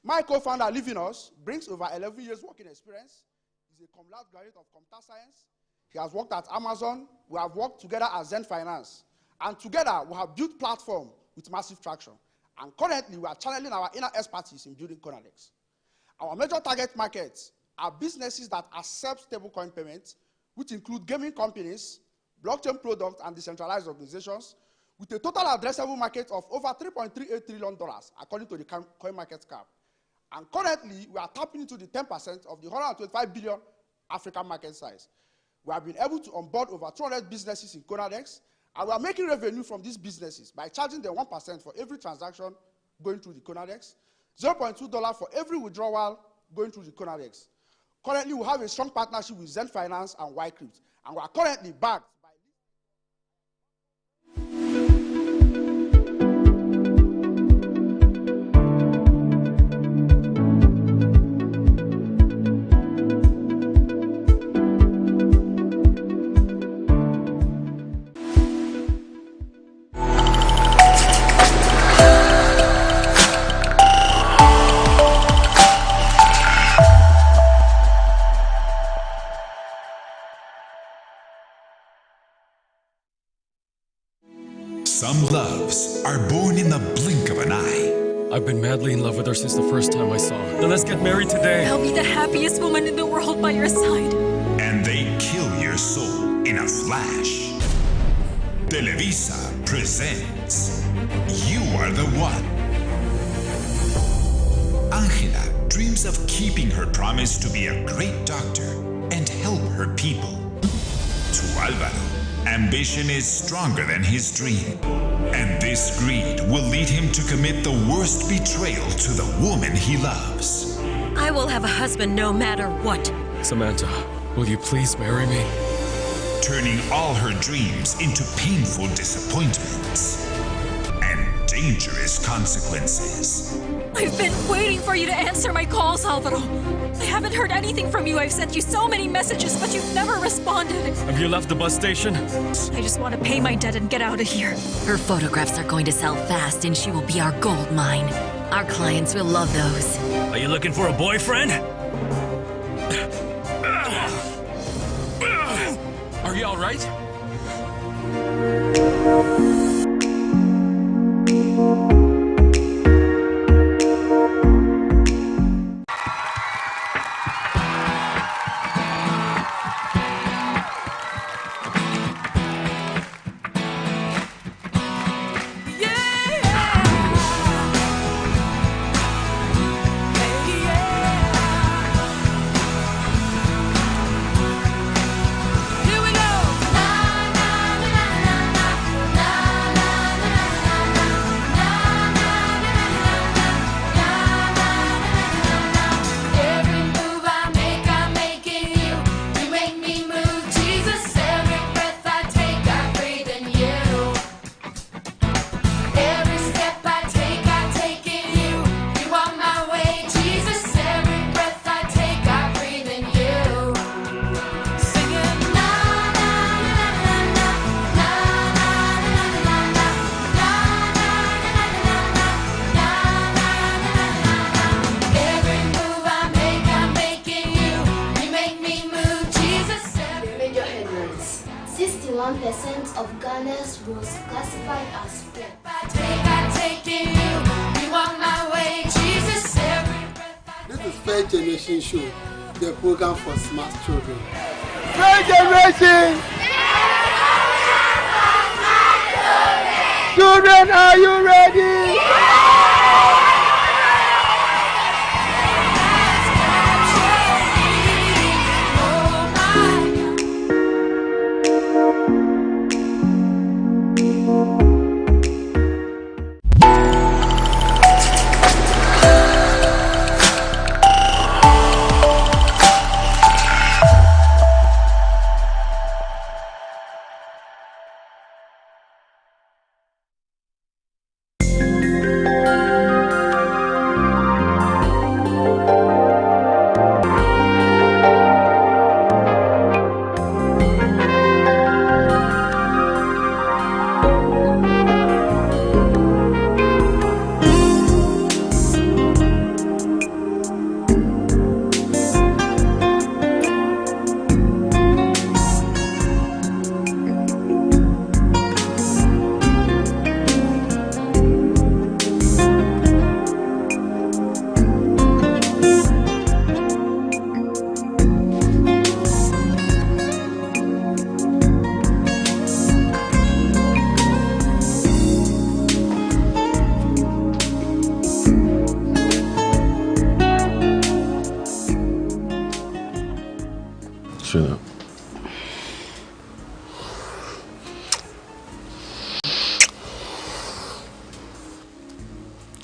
My co-founder, Living Us, brings over 11 years working experience. He's a cum laude graduate of computer science. He has worked at Amazon. We have worked together at Zen Finance. And together, we have built platform with massive traction. And currently, we are channeling our inner expertise in building Conadex. Our major target markets are businesses that accept stablecoin payments, which include gaming companies, blockchain products, and decentralized organizations, with a total addressable market of over $3.38 trillion, according to the CoinMarketCap. And currently, we are tapping into the 10% of the 125 billion African market size. We have been able to onboard over 200 businesses in Conadex, and we are making revenue from these businesses by charging them 1% for every transaction going through the Conadex, $0.2 for every withdrawal going through the Conadex. Currently, we have a strong partnership with Zen Finance and Ycrypt, and we are currently backed by Some loves are born in the blink of an eye. I've been madly in love with her since the first time I saw her. Then let's get married today. I'll be the happiest woman in the world by your side. And they kill your soul in a flash. Televisa presents You Are the One. Angela dreams of keeping her promise to be a great doctor and help her people. To Alvaro, ambition is stronger than his dream, and this greed will lead him to commit the worst betrayal to the woman he loves. I will have a husband no matter what. Samantha, will you please marry me? Turning all her dreams into painful disappointments and dangerous consequences. I've been waiting for you to answer my calls, Alvaro. I haven't heard anything from you. I've sent you so many messages, but you've never responded. Have you left the bus station? I just want to pay my debt and get out of here. Her photographs are going to sell fast, and she will be our gold mine. Our clients will love those. Are you looking for a boyfriend? Are you all right? of Ghana's was classified as poor. This is Fair Generation Show, the program for smart children. Fair Generation! Children, are you ready?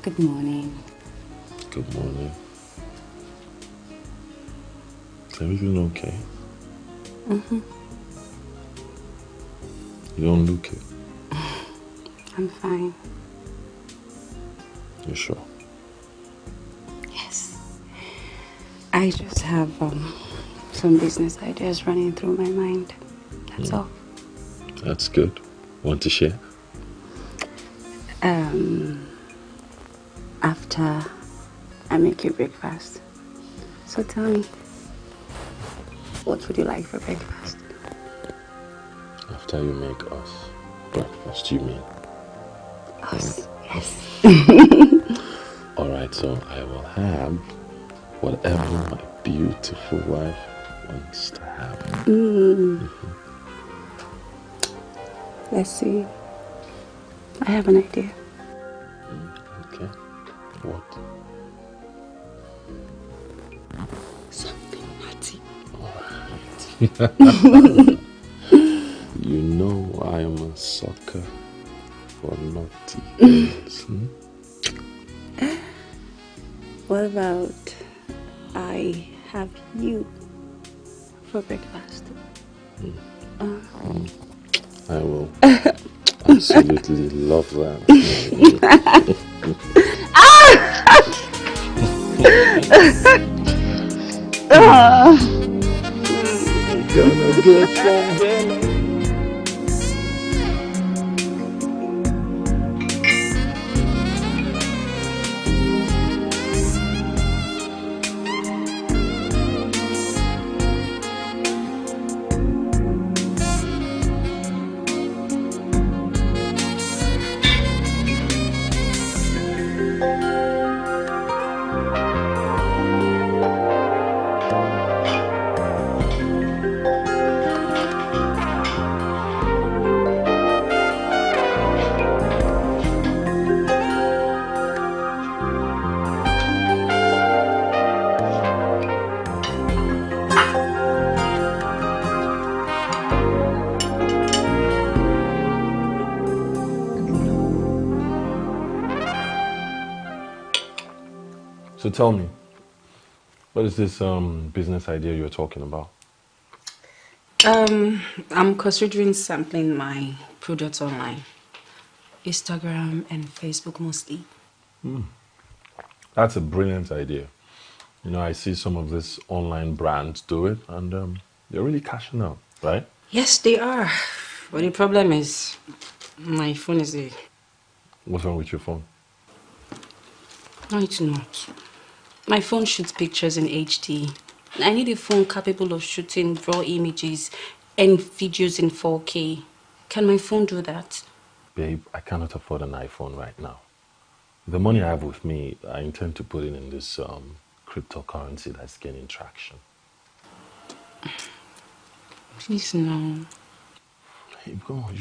Good morning. Good morning. Is everything okay? Mm-hmm. You don't look it. I'm fine. You sure? Yes. I just have some business ideas running through my mind. That's all. That's good. Want to share? After I make you breakfast. So tell me, what would you like for breakfast? After you make us breakfast, you mean? Us, yes. Alright, so I will have whatever my beautiful wife wants to have. Let's see. I have an idea. Okay. What? Something naughty. You know I am a sucker for naughty things. What about I have you for breakfast? I will absolutely love that. Gonna get some venom. So tell me, what is this business idea you're talking about? I'm considering sampling my products online. Instagram and Facebook mostly. That's a brilliant idea. You know, I see some of these online brands do it, and they're really cashing out, right? Yes, they are. But the problem is, my phone is a... What's wrong with your phone? No, it's not. My phone shoots pictures in HD. I need a phone capable of shooting raw images and videos in 4K. Can my phone do that? Babe, I cannot afford an iPhone right now. The money I have with me, I intend to put it in this cryptocurrency that's gaining traction. Please, no. Hey, come on.